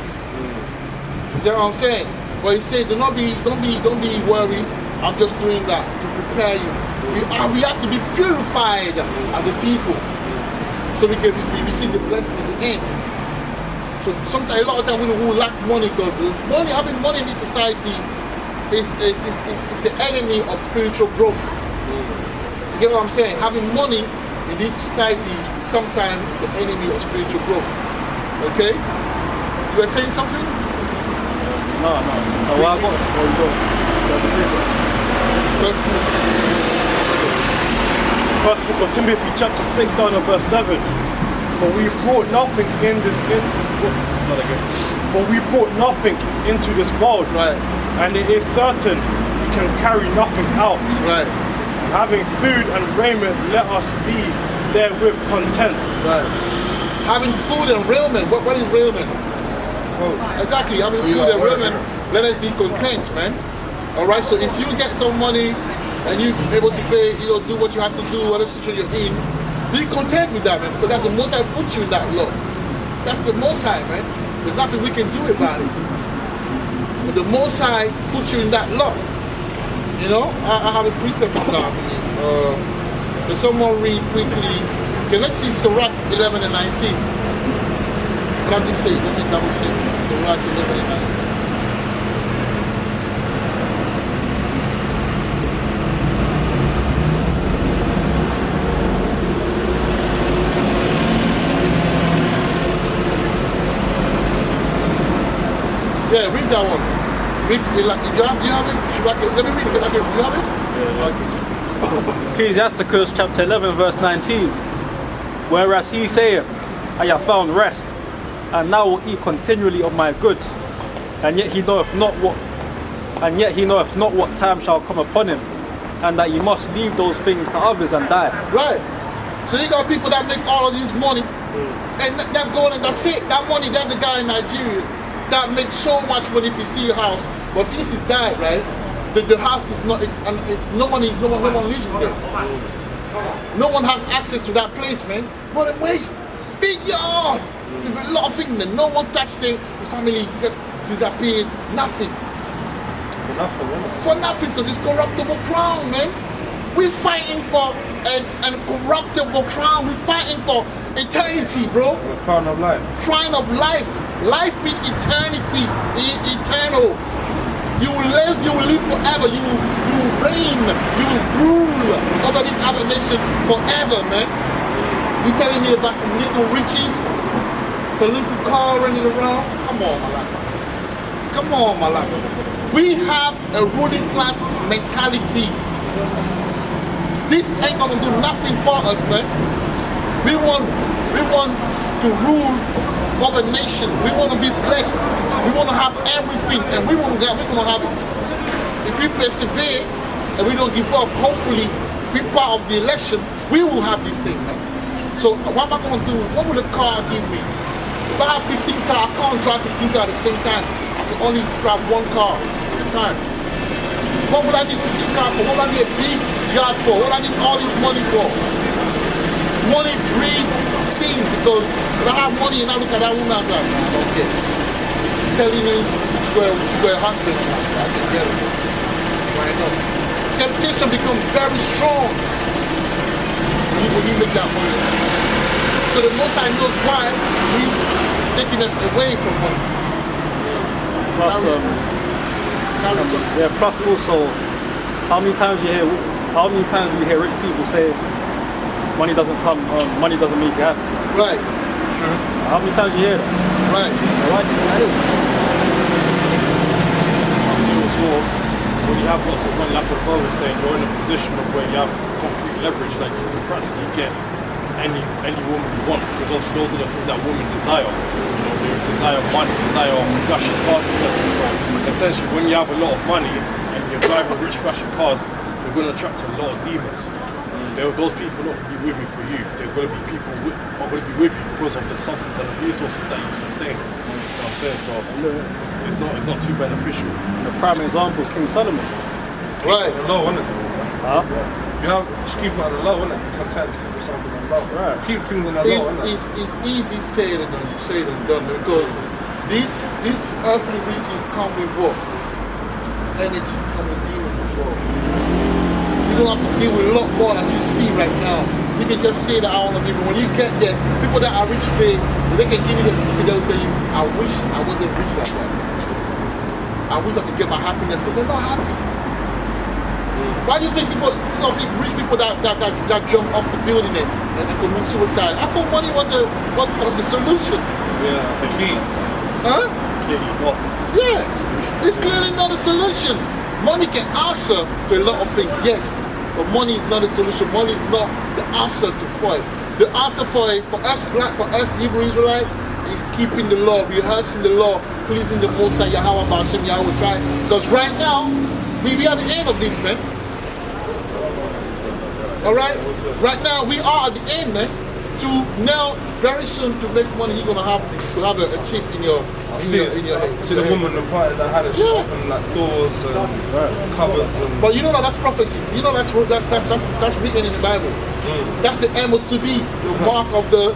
You know what I'm saying? But he said, don't be worried. I'm just doing that to prepare you. We have to be purified as a people, so we can receive the blessing at the end. So sometimes, a lot of times, we lack money because having money in this society is an enemy of spiritual growth. You get what I'm saying? Having money in this society sometimes is the enemy of spiritual growth. Okay? You were saying something? No. Where you go? First book of Timothy, chapter 6, down to verse 7. For we brought nothing into this world. Right. And it is certain we can carry nothing out. Right. Having food and raiment, let us be therewith content. Right. Having food and raiment. What is raiment? Exactly. Having food and raiment, let us be content, man. All right. So if you get some money and you're able to pay, do what you have to do, whatever situation you're in, be content with that, man. Because that's the most I put you in that law. That's the Most High, man. There's nothing we can do about it. But the Most High puts you in that lot. You know, I have a precept on that, I believe. Can someone read quickly? Okay, let's see Sirach 11 and 19. What does it say? Let me double check. Sirach 11 and 19. Yeah, read that one. Read, do you have it? Let me read it. Do you have it? Yeah. Okay. Ecclesiasticus chapter 11 verse 19. Whereas he saith, I have found rest, and now will eat continually of my goods, and yet he knoweth not what time shall come upon him, and that he must leave those things to others and die. Right. So you got people that make all of this money, and they're going and that's it. That money, there's a guy in Nigeria that makes so much money if you see a house, but since he's died, right, the house is not, no one lives in there. No one has access to that place, man. What a waste. Big yard with a lot of things there. No one touched it. His family just disappeared. Nothing. For nothing, isn't it? For nothing, because it's corruptible crown, man. We're fighting for an corruptible crown. We're fighting for eternity, bro. The crown of life. Crown of life. Life means eternity, eternal. You will live forever. You will reign. You will rule over this other nation forever, man. You telling me about some little riches, some little car running around? Come on, Malaka. Come on, Malaka. We have a ruling class mentality. This ain't gonna do nothing for us, man. We want to rule over the nation. We want to be blessed. We want to have everything, and we're gonna have it. If we persevere and we don't give up, hopefully, if we're part of the election, we will have this thing, man. So what am I gonna do? What will the car give me? If I have 15 cars, I can't drive 15 cars at the same time. I can only drive one car at a time. What would I need 15 cars for? What would I need a big yard for? What would I need all this money for? Money breeds sin, because when I have money and I look at that woman, I'm like, I don't care. She's telling me she's got a husband. I can get it. Why not? Temptation becomes very strong when you make that money. So the Most High knows why He's taking us away from money. Plus, plus also, how many times you hear rich people say, money doesn't come, money doesn't make you happy. Right. True. How many times you hear that? Right. Why do you think that is? So when you have lots of money, like what Paul was saying, you're in a position of where you have concrete leverage, like you can practically get any woman you want, because also those are the things that women desire. You know, they desire money, desire flashy cars, etc. So essentially, when you have a lot of money and you're driving rich flashy cars, you're going to attract a lot of demons. Those people not be with you for you. They're going to be people who are going to be with you because of the substance and the resources that you sustain. You know what I'm saying? So it's not too beneficial. The prime example is King Solomon. Right. The low, isn't it? Huh? If you have, just keep it on the low, isn't it? Be content with something on the low. Right. Keep things on the low, isn't it? It's easy said and done, because these earthly riches come with what? Energy, come with demons as well. You don't have to deal with a lot more than you see right now. You can just say that I want to be, when you get there, people that are rich today, they can give you the secret, they'll tell you, I wish I wasn't rich like that. I wish I could get my happiness, but they're not happy. Why do you think rich people that jump off the building and commit suicide? I thought money was the solution. Yeah, the key. Huh? Clearly not. Yeah, it's clearly not a solution. Money can answer to a lot of things, yes, but money is not a solution. Money is not the answer for it. The answer for us Hebrew Israelite, is keeping the law, rehearsing the law, pleasing the Most High, Yahweh Ba'ashem, Yahweh Shai. Because right now, we are at the end of this, man. All right? Right now, we are at the end, man. To now very soon to make money, you're gonna have a chip in your head. See the woman, the party that had a shop and like doors and cupboards and. But you know that's prophecy. You know that's written in the Bible. That's the M-O-T-B, the mark of the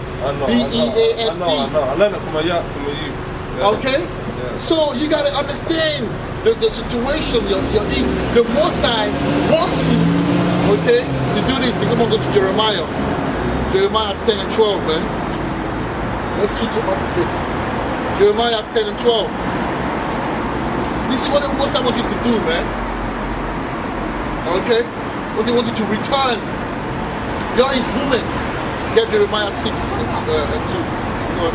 B-E-A-S-T. I know. I learned it from a youth. Yeah. Okay? Yeah. So you gotta understand the situation you're in. The Most High wants you, okay, to do this. Come on, go to Jeremiah. Jeremiah 10 and 12, man. Let's switch it off a bit. Jeremiah 10 and 12. This is what the Most High wants you to do, man. Okay? What he wants you to return. You're his woman. Get Jeremiah 6 and 2. Go on.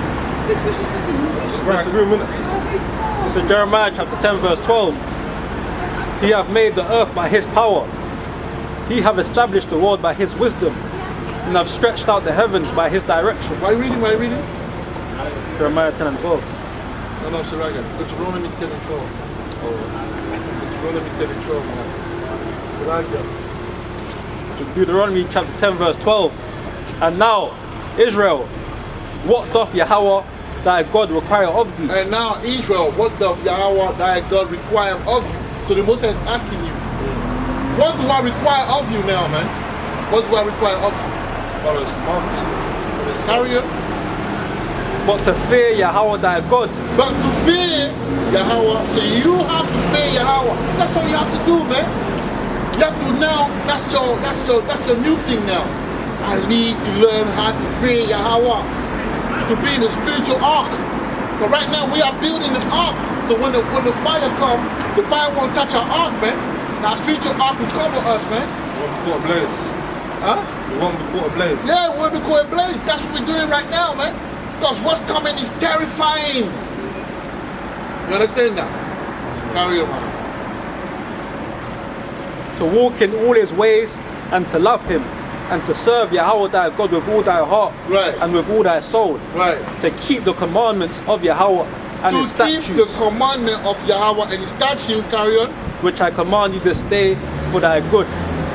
It's in Jeremiah chapter 10 verse 12. He hath made the earth by his power. He hath established the world by his wisdom, and hath stretched out the heavens by his direction. Why reading? Jeremiah 10 and 12. No, it's right again. Deuteronomy 10 and 12. Deuteronomy 10 and 12. Right here. Deuteronomy chapter 10 verse 12. And now, Israel, what doth Yahweh thy God require of thee? And now, Israel, what doth Yahweh thy God require of you? So the Most High is asking you, what do I require of you now, man? What do I require of you? Follow his commands. Carry on. But to fear Yahweh thy God. But to fear Yahweh, so you have to fear Yahweh. That's all you have to do, man. You have to now, that's your new thing now. I need to learn how to fear Yahweh, to be in a spiritual ark. But right now we are building an ark. So when the fire comes, the fire won't touch our ark, man. Our spiritual ark will cover us, man. We won't be caught ablaze. Huh? We won't be caught ablaze. Yeah, we won't be caught ablaze. That's what we're doing right now, man. Because what's coming is terrifying. You understand that? Carry on, man. To walk in all his ways, and to love him, and to serve Yahweh thy God with all thy heart, right, and with all thy soul. Right. To keep the commandments of Yahweh and his statutes. To keep the commandment of Yahweh and his statutes, carry on. Which I command you this day for thy good.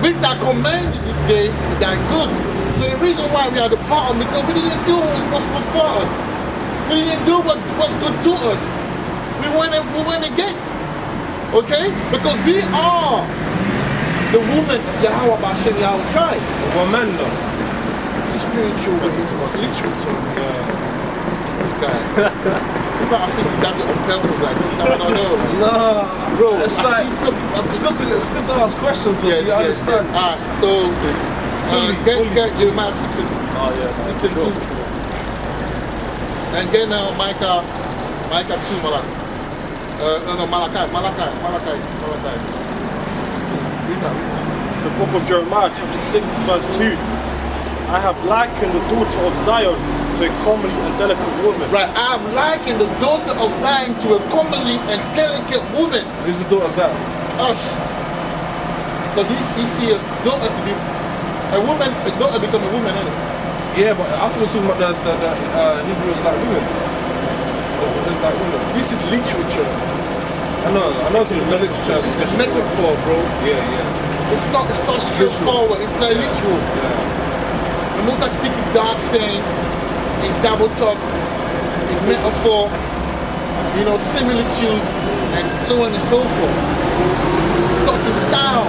Which I command you this day for thy good. So the reason why we are the bottom, because we didn't do what's good for us. We didn't do what's good to us. We went against. Okay? Because we are the woman of Yahweh Bashem Yahweh Shai. Well, men though. It's spiritual, but it's literal. So this guy. Sometimes I think he does it on purpose, like sometimes I don't know. Like, No, bro, it's like it's good to ask questions though. Yes, so you understand. Yes. Alright, so get Jeremiah 6 and 6 and 2. And get now Micah 2 Malachi. Malachi. 2. Read that. The book of Jeremiah, chapter 6, verse 2. I have likened the daughter of Zion to a comely and delicate woman. Right, I have likened the daughter of Zion to a comely and delicate woman. Who's the daughter of Zion? Us. Because he sees daughters to be a woman, a daughter become a woman, isn't it? Yeah, but I thought we were talking about the Hebrews like women. Like women. This is literature. I know it's in the literature. It's a metaphor, bro. Yeah. It's not straightforward. It's not literal. Yeah. The Most High speaking dark saying, in double talk, in metaphor, similitude, and so on and so forth. Talking style.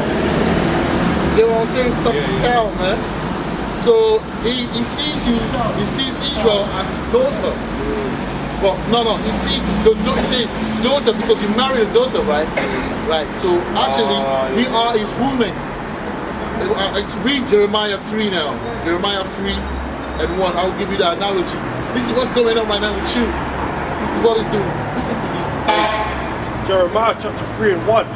You know what I'm saying? Talking style, man. So he sees you, he sees Israel as his daughter. But no, he sees daughter because you marry a daughter, right? Right. So actually, we are his woman. Read Jeremiah 3 now. Jeremiah 3 and 1. I'll give you the analogy. This is what's going on right now with you. This is what he's doing. Listen to this. Jeremiah chapter 3 and 1.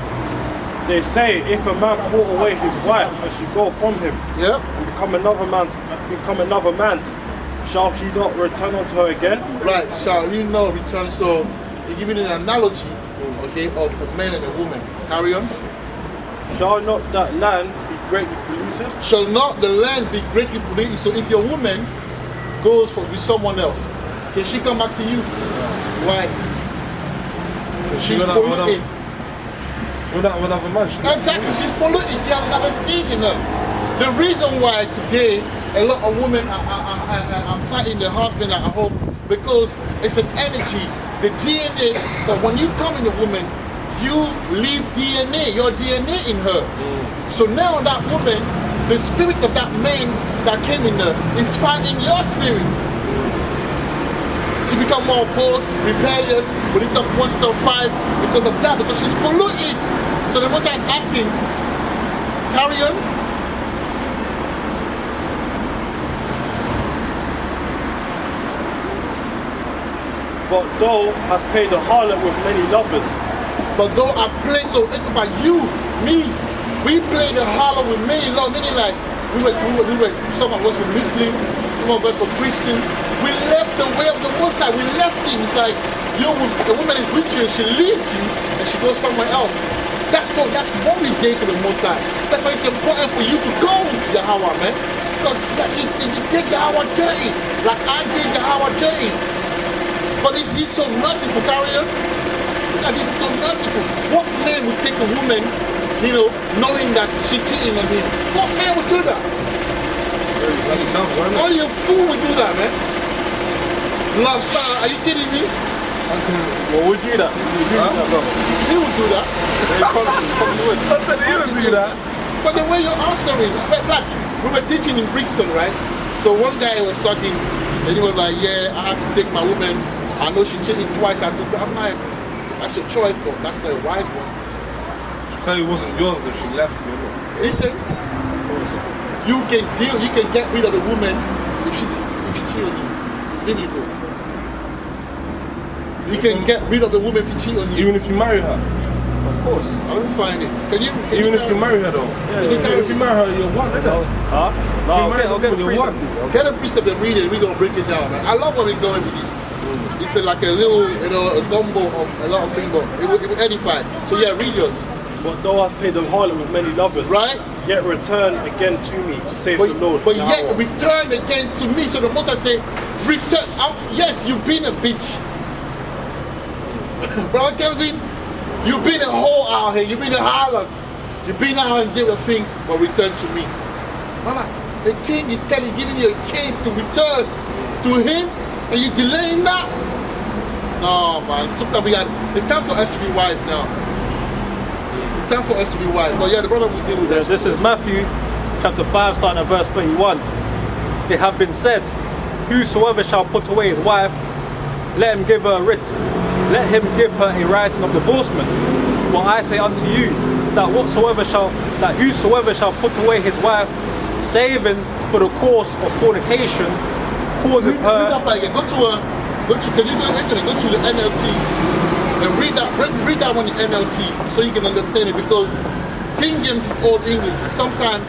They say, if a man put away his wife and she go from him, and become another man's, shall he not return unto her again? Right, shall you not return? So they're giving an analogy, okay, of a man and a woman. Carry on. Shall not that land be greatly polluted? Shall not the land be greatly polluted? So if your woman goes with someone else, can she come back to you? Why? She's polluted. Another man. Exactly, she's polluted. She has another seed in her. The reason why today a lot of women are fighting their husband at home because it's an energy, the DNA. But when you come in a woman, you leave DNA, your DNA in her. So now that woman, the spirit of that man that came in her is fighting your spirit. She become more bold, rebellious, when it comes 1 to 5 because of that, because she's polluted. So the Most High is asking, carry on. But thou hast paid the harlot with many lovers. But though I play so it's about you, me, we play the harlot with many love, meaning like we were, some of us were Muslim, some of us were Christian. We left the way of the Most High, we left him. It's like a woman is with you and she leaves you and she goes somewhere else. That's what we did to the Most High. That's why it's important for you to go to Yahweh, man. Because if you take Yahweh dirty, like I did Yahweh dirty. But he's so merciful, carry on. God, this is so merciful. What man would take a woman, knowing that she's cheating on him? What man would do that? That's enough, isn't it? Only a fool would do that, man. Love star, are you kidding me? Well, would you do that? Would you do that, bro? He would do that. Probably would. I said he would do that. But the way you're answering, like we were teaching in Brixton, right? So one guy was talking, and he was like, "Yeah, I have to take my woman. I know she cheated twice. I took her." I'm like, "That's your choice, but that's not a wise one." She clearly wasn't yours if she left you. Listen, you can get rid of a woman if she cheat on you. It's biblical. You can get rid of a woman if she cheat on you. Even if you marry her. Of course. I don't find it. Can you Even if you marry her though. Yeah. If you marry her, you're what? Huh? No, I'll get a precept for you. Get a precept and read it. We're gonna break it down, man. I love where we're going with this. It's like a little, a gumbo of a lot of things, but it will edify. So yeah, read yours. But thou hast paid the harlot with many lovers. Right? Yet return again to me, save the Lord. But yet Yahweh. return again to me. So the Most I say, return. Yes, you've been a bitch. Brother Kelvin, you've been a whore out here. You've been a harlot. You've been out and did a thing, but return to me. Mama, the king is giving you a chance to return to him, and you're delaying that? No, man. Sometimes it's time for us to be wise now. It's time for us to be wise. But yeah, the brother will deal with that. This is Matthew chapter 5, starting at verse 31. It have been said, whosoever shall put away his wife, let him give her a writ. Let him give her a writing of divorcement. But I say unto you, that whosoever shall put away his wife, saving for the cause of fornication, causeth her. Go to the NLT and read that one in NLT so you can understand it, because King James is Old English and sometimes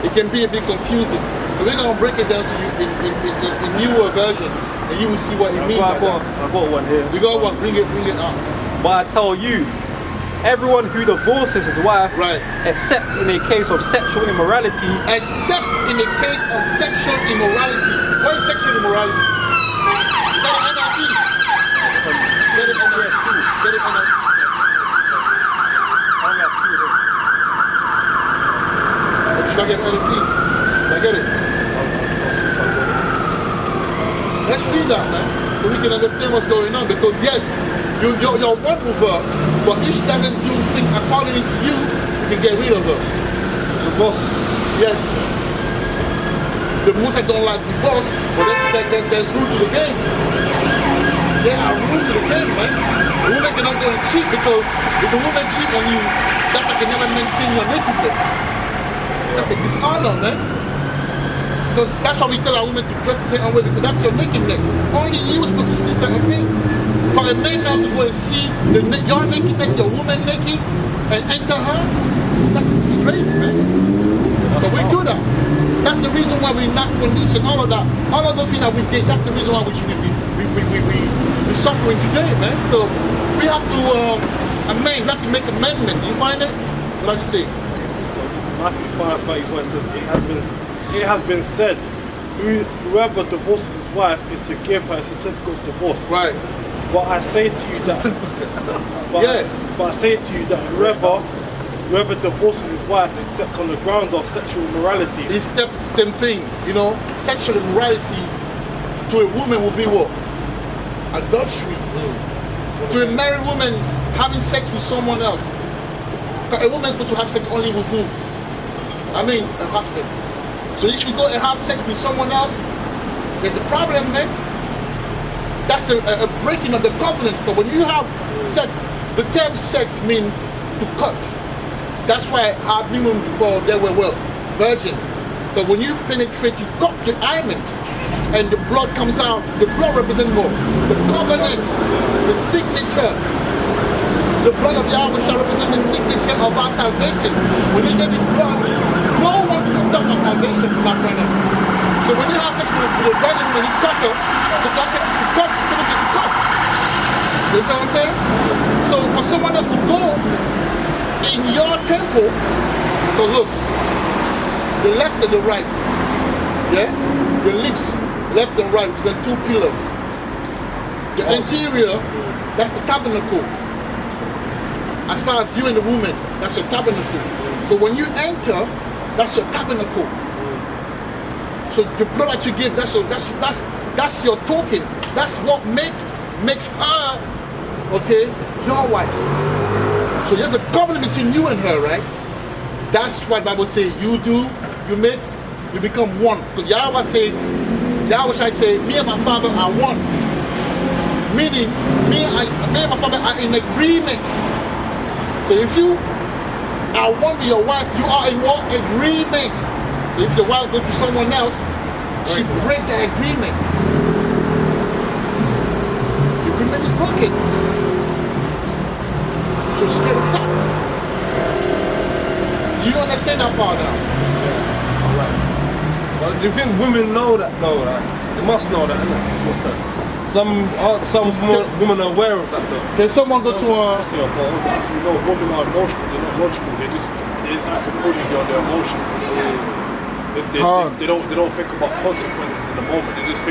it can be a bit confusing. So we're gonna break it down to you in newer version, and you will see what it means. I've got one here. You got one, bring it up. But I tell you, everyone who divorces his wife, right, except in a case of sexual immorality. Except in the case of sexual immorality. What is sexual immorality? Is that an NLT? Get it NLT. Get it NLT. Should I get an NLT? Did I get it? Let's read that, man, so we can understand what's going on. Because yes, you're one with her, but if she doesn't do things according to you, you can get rid of her. Divorce. Yes. The most I don't like divorce, but there's rules to the game. There are rules to the game, man. A woman cannot go and cheat, because if a woman cheat on you, that's like a never man seeing your nakedness. That's a dishonor, man. Because that's why we tell our women to dress a certain way, because that's your nakedness. Only you are supposed to see certain things. For a man now to go and see your nakedness, your woman naked, and enter her, that's a disgrace, man. But we do that. That's the reason why we not condition, all of that. All of the things that we did, that's the reason why we're suffering today, man. So we have to amend, we have to make amendment. You find it? What does it say? Matthew 5:34 says, it has been said, whoever divorces his wife is to give her a certificate of divorce. Right. But I say to you that, but I say to you that whoever whoever divorces his wife except on the grounds of sexual immorality. Except same thing, you know, sexual immorality to a woman will be what? Adultery. To a married woman having sex with someone else. A woman is supposed to have sex only with who? I mean, a husband. So if you go and have sex with someone else, there's a problem, man. That's a breaking of the covenant. But when you have sex, the term sex means to cut. That's why I've been women before, they were well, virgin. But when you penetrate, you cut the hymen, and the blood comes out. The blood represents what? The covenant, the signature. The blood of Yahweh shall represent the signature of our salvation. When he gave his blood, no one can stop our salvation from that point on. So when you have sex with a virgin, when you cut her, to have sex to cut, to penetrate, to cut. You see what I'm saying? So for someone else to go in your temple, so look, the left and the right, yeah? The lips, left and right, represent two pillars. The interior, that's the tabernacle. As far as you and the woman, that's your tabernacle. So when you enter, that's your tabernacle. So the blood that you give, that's your token. That's what makes her, okay, your wife. So there's a covenant between you and her, right? That's what the Bible says. You become one. Because Yahweh shall say, me and my father are one. Meaning, me and my father are in agreement. So if you are one with your wife, you are in what? Agreement. So if your wife goes to someone else, she break the agreement. The agreement is broken. So she get a sack. You understand that part now? Yeah. Alright. But do you think women know that though? Right? They must know that, innit? What's that? Some women are aware of that though. Can someone go to a... You know, women are emotional, they're not logical, they just act accordingly on their emotions. They don't think about consequences in the moment, they just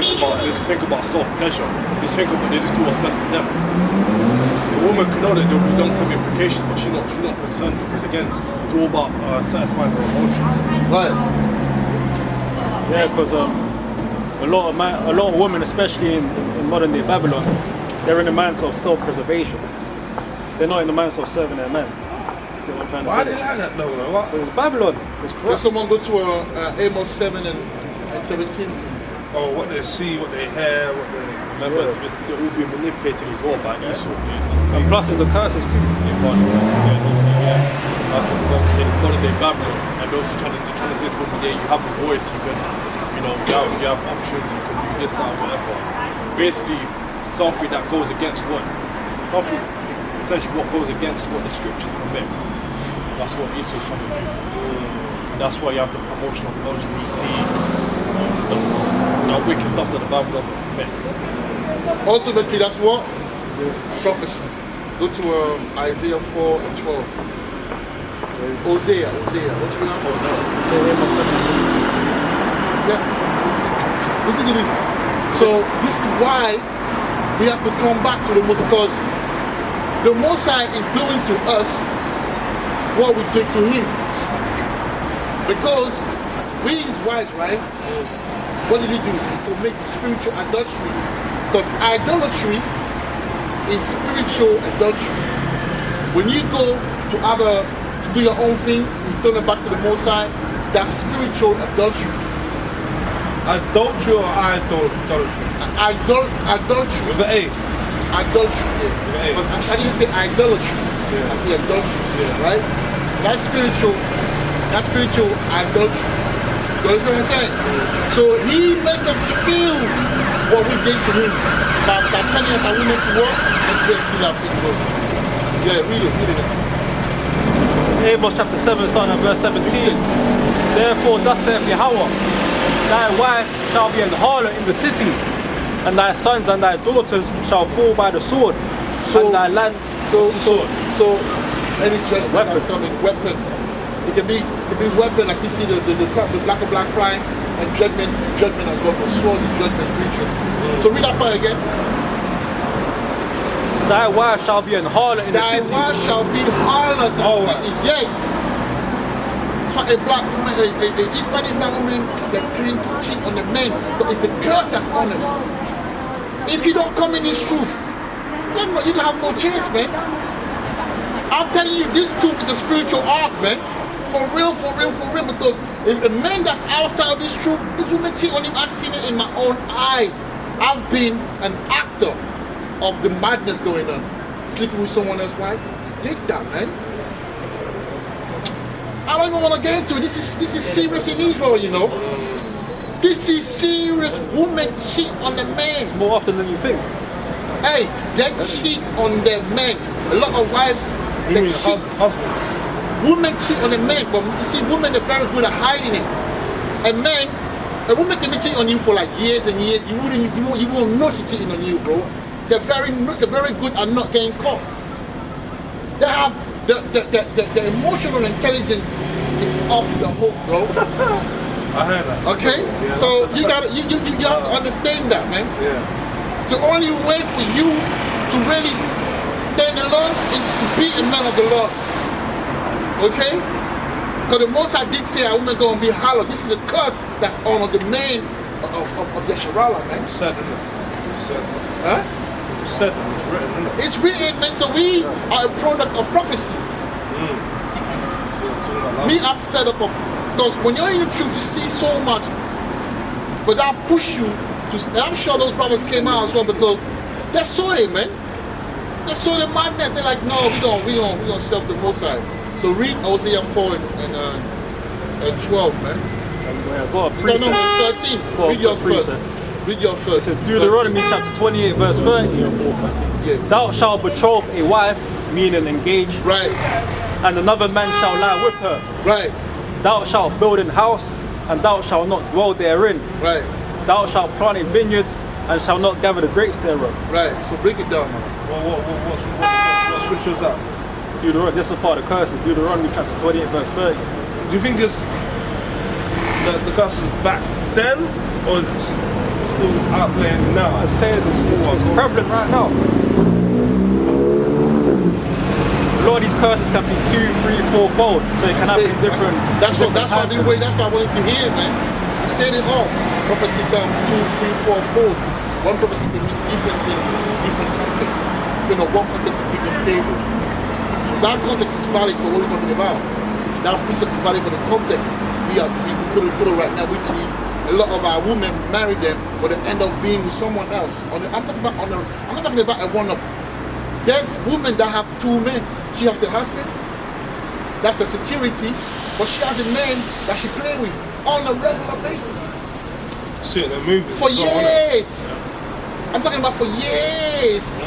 think about self-pleasure. They just do what's best for them. A woman can know that there will be long-term implications, but she's not concerned because again, it's all about satisfying her emotions. Right. Yeah, because a lot of women, especially in modern day Babylon, they're in the mindset of self-preservation. They're not in the mindset of serving their men. You know what I'm trying to say? Why do they like that though? What? Because it's Babylon. It's Can corrupt. someone go to Amos 7 and 17? Oh, what they see, what they hear, what they... Remember, they're all being manipulated as well by Esau. And plus it's the curses too. Say it's modern day Babylon, and also trying to say to them, yeah, you have a voice, you can, you have options, you can do this, that, whatever. Basically, something that goes against essentially what goes against what the scriptures permit. That's what Esau's trying to do. And that's why you have the promotion of LGBT, wicked stuff that the Bible doesn't permit. Ultimately, that's what? Prophecy. Go to Isaiah 4 and 12. Hosea. What do we have? Yeah. Listen to this. So this is why we have to come back to the Most, because the Most High is doing to us what we did to him. Because we his wives, right? What did he do? He commit spiritual adultery. Because idolatry is spiritual adultery. When you go to do your own thing, you turn it back to the Most High, that's spiritual adultery. Adultery or idolatry? Adultery. With the A? Adultery, yeah. But I didn't say idolatry. I say adultery, right? That's spiritual adultery. You understand what I'm saying? So he made us feel what we did to him. By telling us how we meant to work, let's be able to that people. Yeah, read it. This is Amos chapter 7, starting at verse 17. Therefore, thus saith Yahweh, thy wife shall be an harlot in the city, and thy sons and thy daughters shall fall by the sword, and thy land sword. So any judgment that's coming, weapon. It can be weapon, like you see the black and black crime, and judgment as well. But sword is judgment, preaching. So read that part again. Thy wife shall be an harlot in the city. Thy wife shall be harlot similar to the cities, yes. It's like a black woman, a Hispanic black woman that tend to cheat on the men, but it's the curse that's on us. If you don't come in this truth, you have no chance, man. I'm telling you, this truth is a spiritual arc, man. For real, because if a man that's outside of this truth, this woman cheat on him, I've seen it in my own eyes. I've been an actor of the madness going on. Sleeping with someone else's wife, dig that, man. I don't even want to get into it. This is serious in Israel, you know. This is serious. Women cheat on the men. It's more often than you think. Hey, they cheat on their men. A lot of wives, they cheat. Women cheat on the men, but you see, women are very good at hiding it. A woman can be cheating on you for like years and years. You won't know she's cheating on you, bro. They're very good at not getting caught. They have the emotional intelligence is off the hook, bro. I heard that. Okay, yeah, so you have to understand that, man. Yeah. The only way for you to really stand alone is to be a man of the Lord. Okay? Because the most I did say, I won't go and be hollow. This is the curse that's on the man of Yesharala, man. Said it. Huh? Said it. It's written, isn't it? It's written, man. So we are a product of prophecy. Me, I'm fed up of, because when you're in the truth, you see so much, but that push you to. And I'm sure those brothers came out as well because they saw it, man. They saw the madness. They're like, no, we don't serve the Most High. So read Hosea 4 and 12, man. Got a precept. No, 13. Read yours first. Read your first. It says Deuteronomy chapter 28, verse 30. Yeah. Thou shalt betroth a wife, meaning engage, Right. and another man shall lie with her. Right. Thou shalt build an house, and thou shalt not dwell therein. Right. Thou shalt plant a vineyard, and shalt not gather the grapes thereof. Right. So break it down, man. What scripture is that? Deuteronomy, this is part of the curses. Deuteronomy chapter 28, verse 30. Do you think it's the curse is back then, or is it still outplaying now? I'd say it's prevalent right now. A lot of these curses can be 2, 3, 4-fold, so it can happen in different. That's why I wanted to hear, man. He said it all. Prophecy come 2, 3, 4-fold. One prophecy can mean different things, different context. You know what context is given table. So that context is valid for what we're talking about. That precept is valid for the context we put it through right now, which is a lot of our women marry them, but they end up being with someone else. I'm not talking about a one of. There's women that have 2 men. She has a husband, that's the security, but she has a man that she play with on a regular basis. See it in the movies. For years. I'm talking about for years.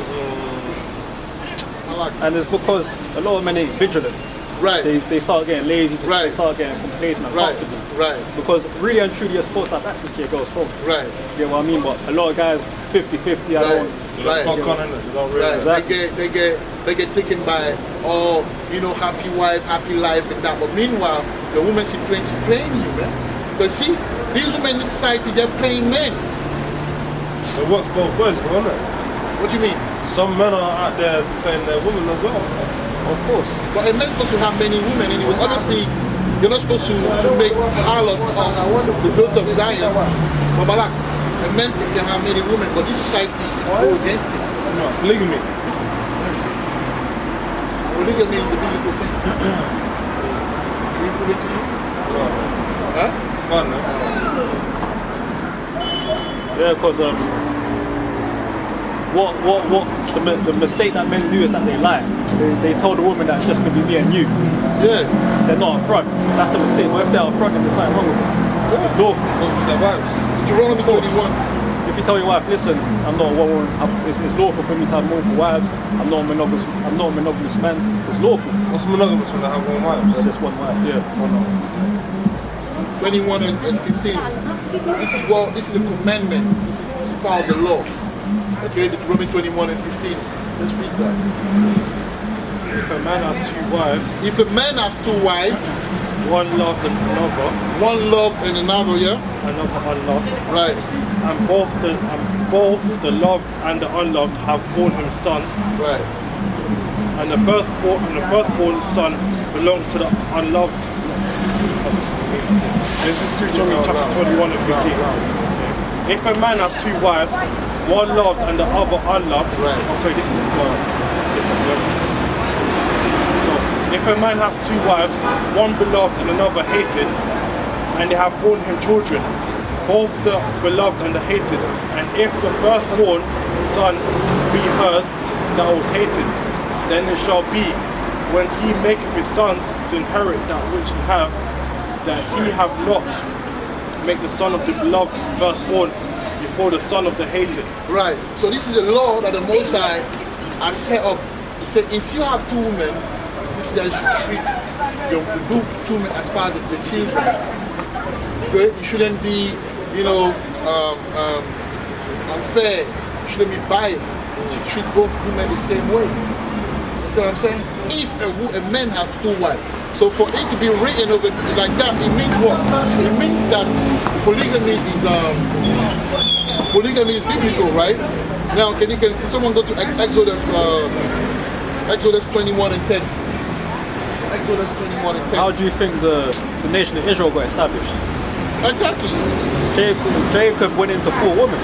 I like it. And it's because a lot of men ain't vigilant. Right. They start getting lazy, Right. they start getting complacent and Right. comfortable. Right. Because really and truly you're supposed to have access to your girl's phone. Right. You get what I mean? But a lot of guys, 50-50, I don't. Right. Not gone, innit? You don't Right. realize. Exactly. They get taken by, happy wife, happy life and that. But meanwhile, the woman she playing you, man. Because see, these women in this society, they're playing men. It works both ways, doesn't it? What do you mean? Some men are out there playing their women as well. Of course. But a man's supposed to have many women anyway. Honestly, you're not supposed to make harlot of the built of Zion. But Malak, a man can have many women, but this society go against it. No, polygamy. Polygamy is a biblical thing. Should we prove it to you? Huh? Fun, no? Yeah, because the mistake that men do is that they lie. They tell the woman that it's just going to be me and you. Yeah. They're not upfront. That's the mistake. But if they're upfront, then there's nothing wrong with it. It's lawful. With their wives. Deuteronomy 21. If you tell your wife, listen, I'm not a woman. It's lawful for me to have multiple wives. I'm not a monogamous man. It's lawful. What's monogamous when they have one wife? So just one wife, yeah. 21 and 15. This is the commandment. This is part of the law. Okay, Deuteronomy 21 and 15. Let's read that. If a man has 2 wives, If a man has 2 wives, one loved and another, one loved and another, yeah? another unloved, Right, and both the loved and the unloved have borne him sons, right. and the firstborn son belongs to the unloved. This is Deuteronomy chapter 21 and 15. If a man has two wives, one loved and the other unloved, oh sorry, this is different. So, if a man has two wives, one beloved and another hated, and they have borne him children, both the beloved and the hated, and if the firstborn son be hers that was hated, then it shall be, when he maketh his sons to inherit that which he have, that he have not make the son of the beloved firstborn before the son of the hated. Right. So this is a law that the Most High has set up. He said, if you have two women, this is how you should treat the two women as far as the children. Okay? You shouldn't be, unfair. You shouldn't be biased. You should treat both women the same way. You see what I'm saying? If a man has two wives, so for it to be written over like that, it means what? It means that polygamy is biblical, right? Now, can someone go to Exodus 21 and 10? Exodus 21 and 10. How do you think the nation of Israel got established? Exactly. Jacob went into 4 women.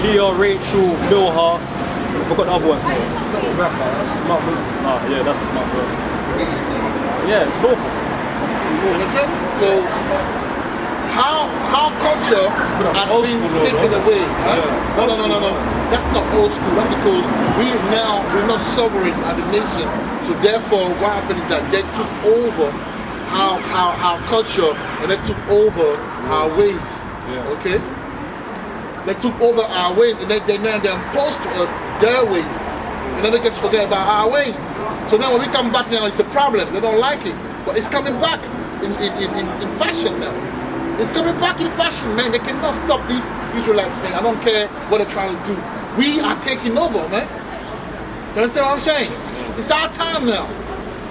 Leah, Rachel, Bilhah. I forgot the other ones. Yeah, that's Mount Moriah. Yeah, it's lawful. You understand? So how culture has been taken away? Huh? Yeah. No. That's not old school. That's because we're not sovereign as a nation. So therefore, what happened is that they took over our culture and they took over our ways. Yeah. Okay? They took over our ways and they imposed to us their ways. And then they just forget about our ways. So now when we come back now, it's a problem. They don't like it. But it's coming back in fashion now. It's coming back in fashion, man. They cannot stop this Israelite thing. I don't care what they're trying to do. We are taking over, man. You understand what I'm saying? It's our time now.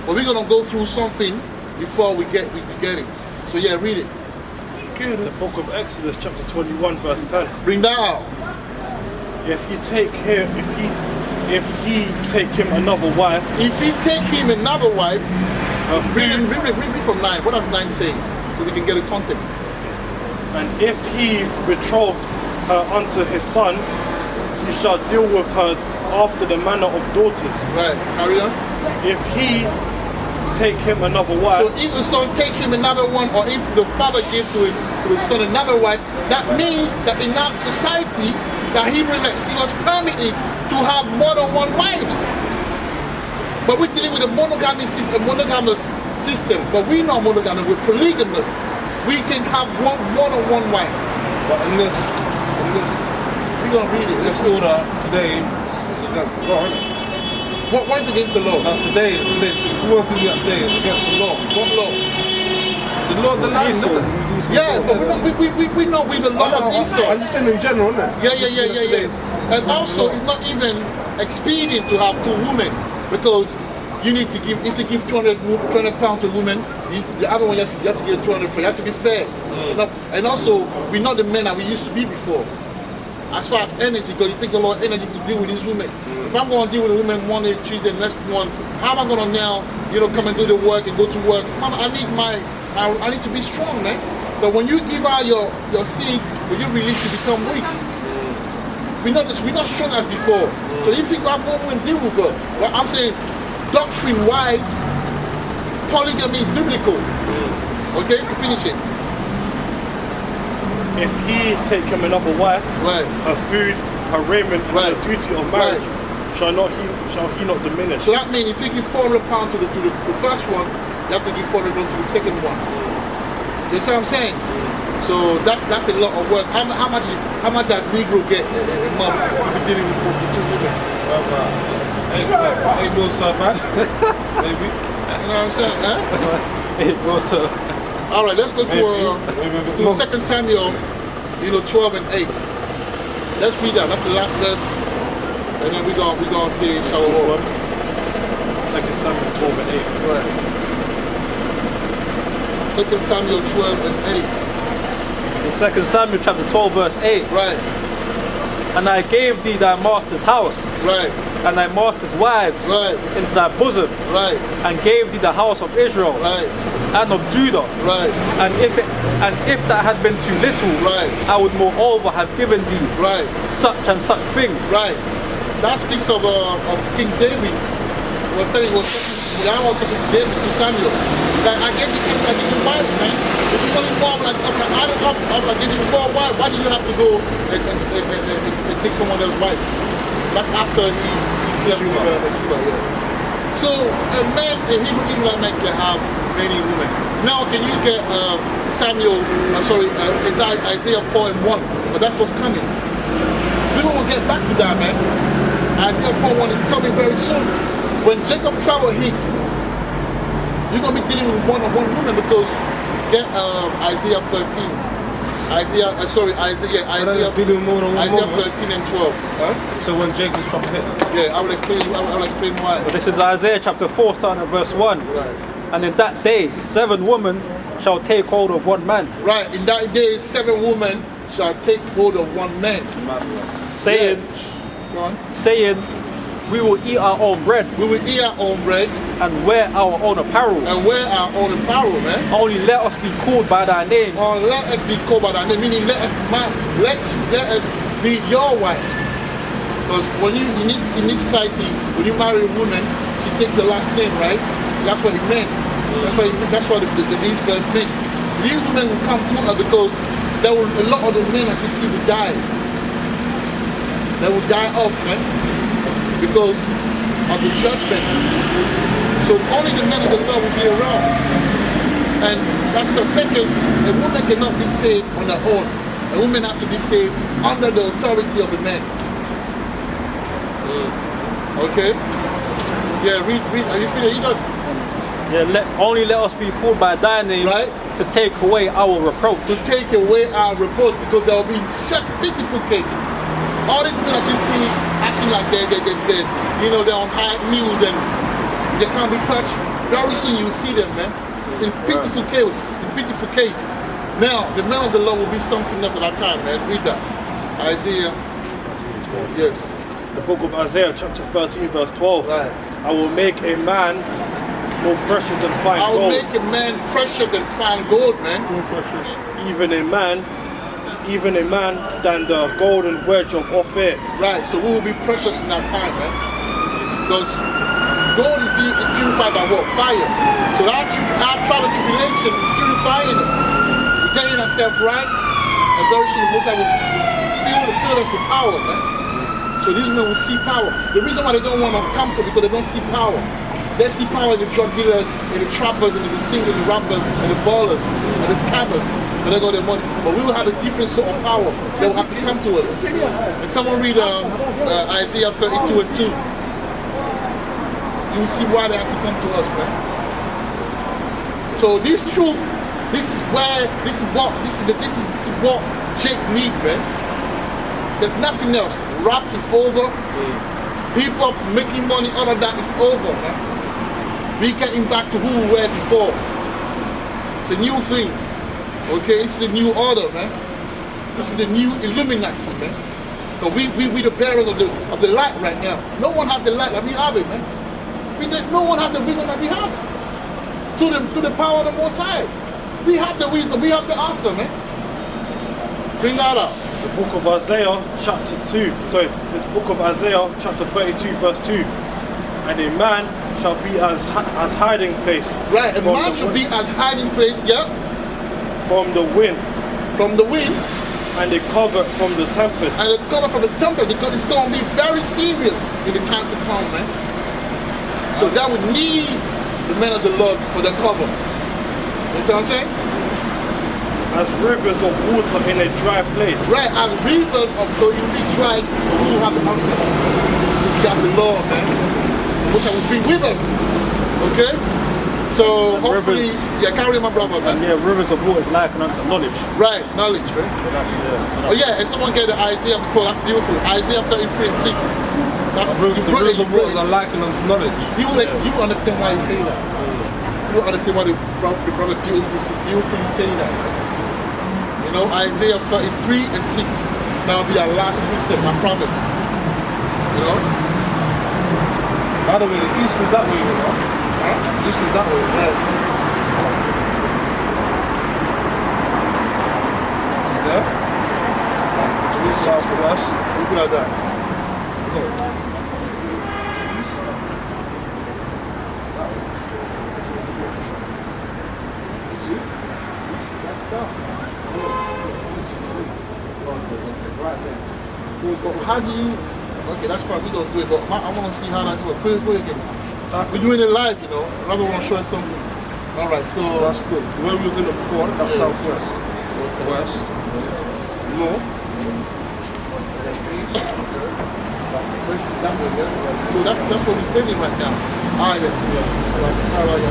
But we're going to go through something before we get it. So yeah, read it. The book of Exodus chapter 21 verse 10. Bring that out. If he take him another wife, If he take him another wife, read from 9. What does 9 say? So we can get a context. and if he betrothed her unto his son, he shall deal with her after the manner of daughters. Right, carry on. If he take him another So wife, if the son take him another one, or if the father gives to his son another wife, that means that in our society, that Hebrews, it was permitted to have more than one wives. But we're dealing with a monogamous system. But we're not monogamous, we're polygamous. We can have more than one wife. But in this We're gonna read it. this order today, it's against the law, isn't it? What is against the law? Now today, if we want to do that today, it's against the law. What law? The law, the land, isn't it? Yeah, but we're not with the law of Esau. I'm just saying in general, isn't it? Yeah. And also, it's not even expedient to have two women, because you need to give, if you give 200 pounds to a woman, the other one you have to give 200 pounds. You have to be fair. And also, we're not the men that we used to be before. As far as energy, because it takes a lot of energy to deal with these women. If I'm going to deal with a woman one day, Tuesday, next one, how am I going to now, come and do the work and go to work? Man, I need to be strong, man. But when you give out your seed, when you release, you become weak. We're not strong as before. So if you have one woman, deal with her. But I'm saying, doctrine-wise, polygamy is biblical. Okay, so finish it. if he take him another wife, Right. her food, her raiment, and Right. the duty of marriage, Right. shall he not diminish? So that means if you give 400 pounds to the first one, you have to give 400 pounds to the second one. You see what I'm saying? So that's a lot of work. How much does Negro get a month to be dealing with 42 women? Ain't no so bad. Maybe. You know what I'm saying? Huh? It goes to All right, let's go to 2 Samuel, 12 and 8. Let's read that. That's the last verse, and then we're gonna say Shalom. 2 Samuel 12 and 8. Right. 2 Samuel 12 and 8. in 2 Samuel chapter 12 verse 8. Right. And I gave thee thy master's house, Right. and thy master's wives Right. into thy bosom, Right. and gave thee the house of Israel Right. and of Judah. Right. And if that had been too little, Right. I would moreover have given thee Right. such and such things. Right. That speaks of King David. Was talking David to Samuel. Like, I gave you things, I give you wives, man. If you want more, I'm like, I give you more wives. Why do you have to go and take someone else's wife? That's after he slept with Sheba, yeah. So a man, a Hebrew Israelite man can have many women. Now can you get Isaiah 4 and 1? But that's what's coming. We don't want to get back to that, man. Isaiah 4:1 is coming very soon. When Jacob trouble hits, you're gonna be dealing with one-on-one woman because get Isaiah 13. Isaiah dealing more than one Isaiah woman. 13 and 12. Huh? So when Jacob's trouble hit, Yeah, I will explain why. But this is Isaiah chapter 4, starting at verse 1. Right. And in that day 7 women shall take hold of one man, Right. In that day, 7 women shall take hold of one man. saying, Go on. we will eat our own bread We will eat our own bread and wear our own apparel. and wear our own apparel, man. Only let us be called by thy name, Or let us be called by that name, meaning let us be your wives. Because when you in this society, when you marry a woman, she takes the last name, right? That's what it meant. That's what these verse meant. These women will come to her because a lot of the men that you see will die. They will die off, man, because of the judgment. So only the men of the Lord will be around. And that's the second. A woman cannot be saved on her own. A woman has to be saved under the authority of a man. Okay? Yeah, read. Are you finished? You done? only let us be called by thy name, Right. to take away our reproach. To take away our reproach, because there will be such pitiful case. All these people that you see acting like they're on high heels and they can't be touched. Very soon you will see them, man. In pitiful case. Now, the man of the Lord will be something else at that time, man. Read that. Isaiah. Yes. The book of Isaiah, chapter 13, verse 12. Right. I will make a man more precious than fine I will gold. make a man precious than fine gold, man. More precious. Even a man than the golden wedge of Ophir. Right, so we will be precious in that time, man. Because gold is purified by what? Fire. So our trial and tribulation is purifying us. We're getting ourselves right, and very soon the Most High will fill us with power, man. So these men will see power. The reason why they don't want to come to it because they don't see power. They see power in the drug dealers, in the trappers, and in the singers, the rappers, and the ballers, and the scammers. But they got their money. But we will have a different sort of power that will have to come to us. And someone read Isaiah 32 and 2. You will see why they have to come to us, man. So this truth, this is what Jake needs, man. There's nothing else. Rap is over. Hip hop making money out of that is over, man. We getting back to who we were before. It's a new thing. Okay, it's the new order, man. This is the new Illuminati, man. So we the bearers of the light right now. No one has the light like we have it, man. No one has the wisdom that we have. Through the power of the Most High. We have the wisdom, we have the answer, man. Bring that up. The book of Isaiah, chapter 2. Sorry, the book of Isaiah, chapter 32, verse 2. And a man shall be as hiding place. Right, a man should be as hiding place, yeah? From the wind. From the wind. And a covert from the tempest. And a cover from the tempest, because it's going to be very serious in the time to come, man. So that would need the men of the Lord for the cover. You see what I'm saying? As rivers of water in a dry place. Right, as rivers of, so you will be dry, but we will have the answer. We have the Lord, man. Which will be with us. Okay? So hopefully, carry my brother, man. And rivers of water is likened unto knowledge. Right, knowledge, man. So Oh yeah, and someone get the Isaiah before, that's beautiful. Isaiah 33 and 6. That's the rivers of waters are likened unto knowledge. You will understand why you say that. You will understand why the brother beautifully say that. You know, Isaiah 33 and 6. That will be our last precept, I promise. You know? By the way, the east is that way, you know. The east is that way. There. East, south, west. Looking at that. How do you? Okay, that's fine. We don't do it, but I want to see how that's going. Put it again. We're doing it live, you know. Rather want to show us something. All right, so That's good. The way we was doing it before, that's southwest. West. North. So that's where we're standing right now. All right, then. All right,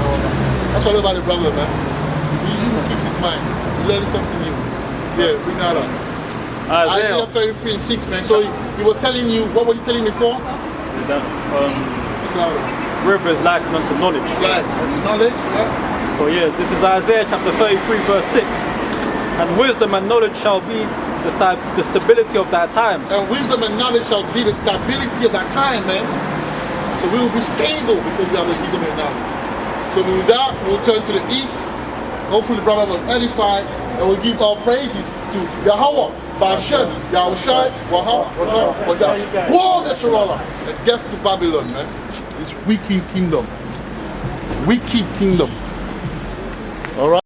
that's what about the brother, man. He should keep his mind. He learned something new. Yeah, bring that up. Isaiah 33:6, man. So he was telling you, what was he telling me for? That, rivers likened unto knowledge. Right, knowledge, yeah. So yeah, this is Isaiah chapter 33 verse 6. And wisdom and knowledge shall be the stability of thy times. And wisdom and knowledge shall be the stability of that time, man. So we will be stable because we have the wisdom and knowledge. So with that, we'll turn to the east. Hopefully the brother was edified, and we'll give all praises to Yahweh, Bashem, Yahushai, Wahab, Whoa, that's Sharala. And death to Babylon, man. This wicked kingdom. Wicked kingdom. All right.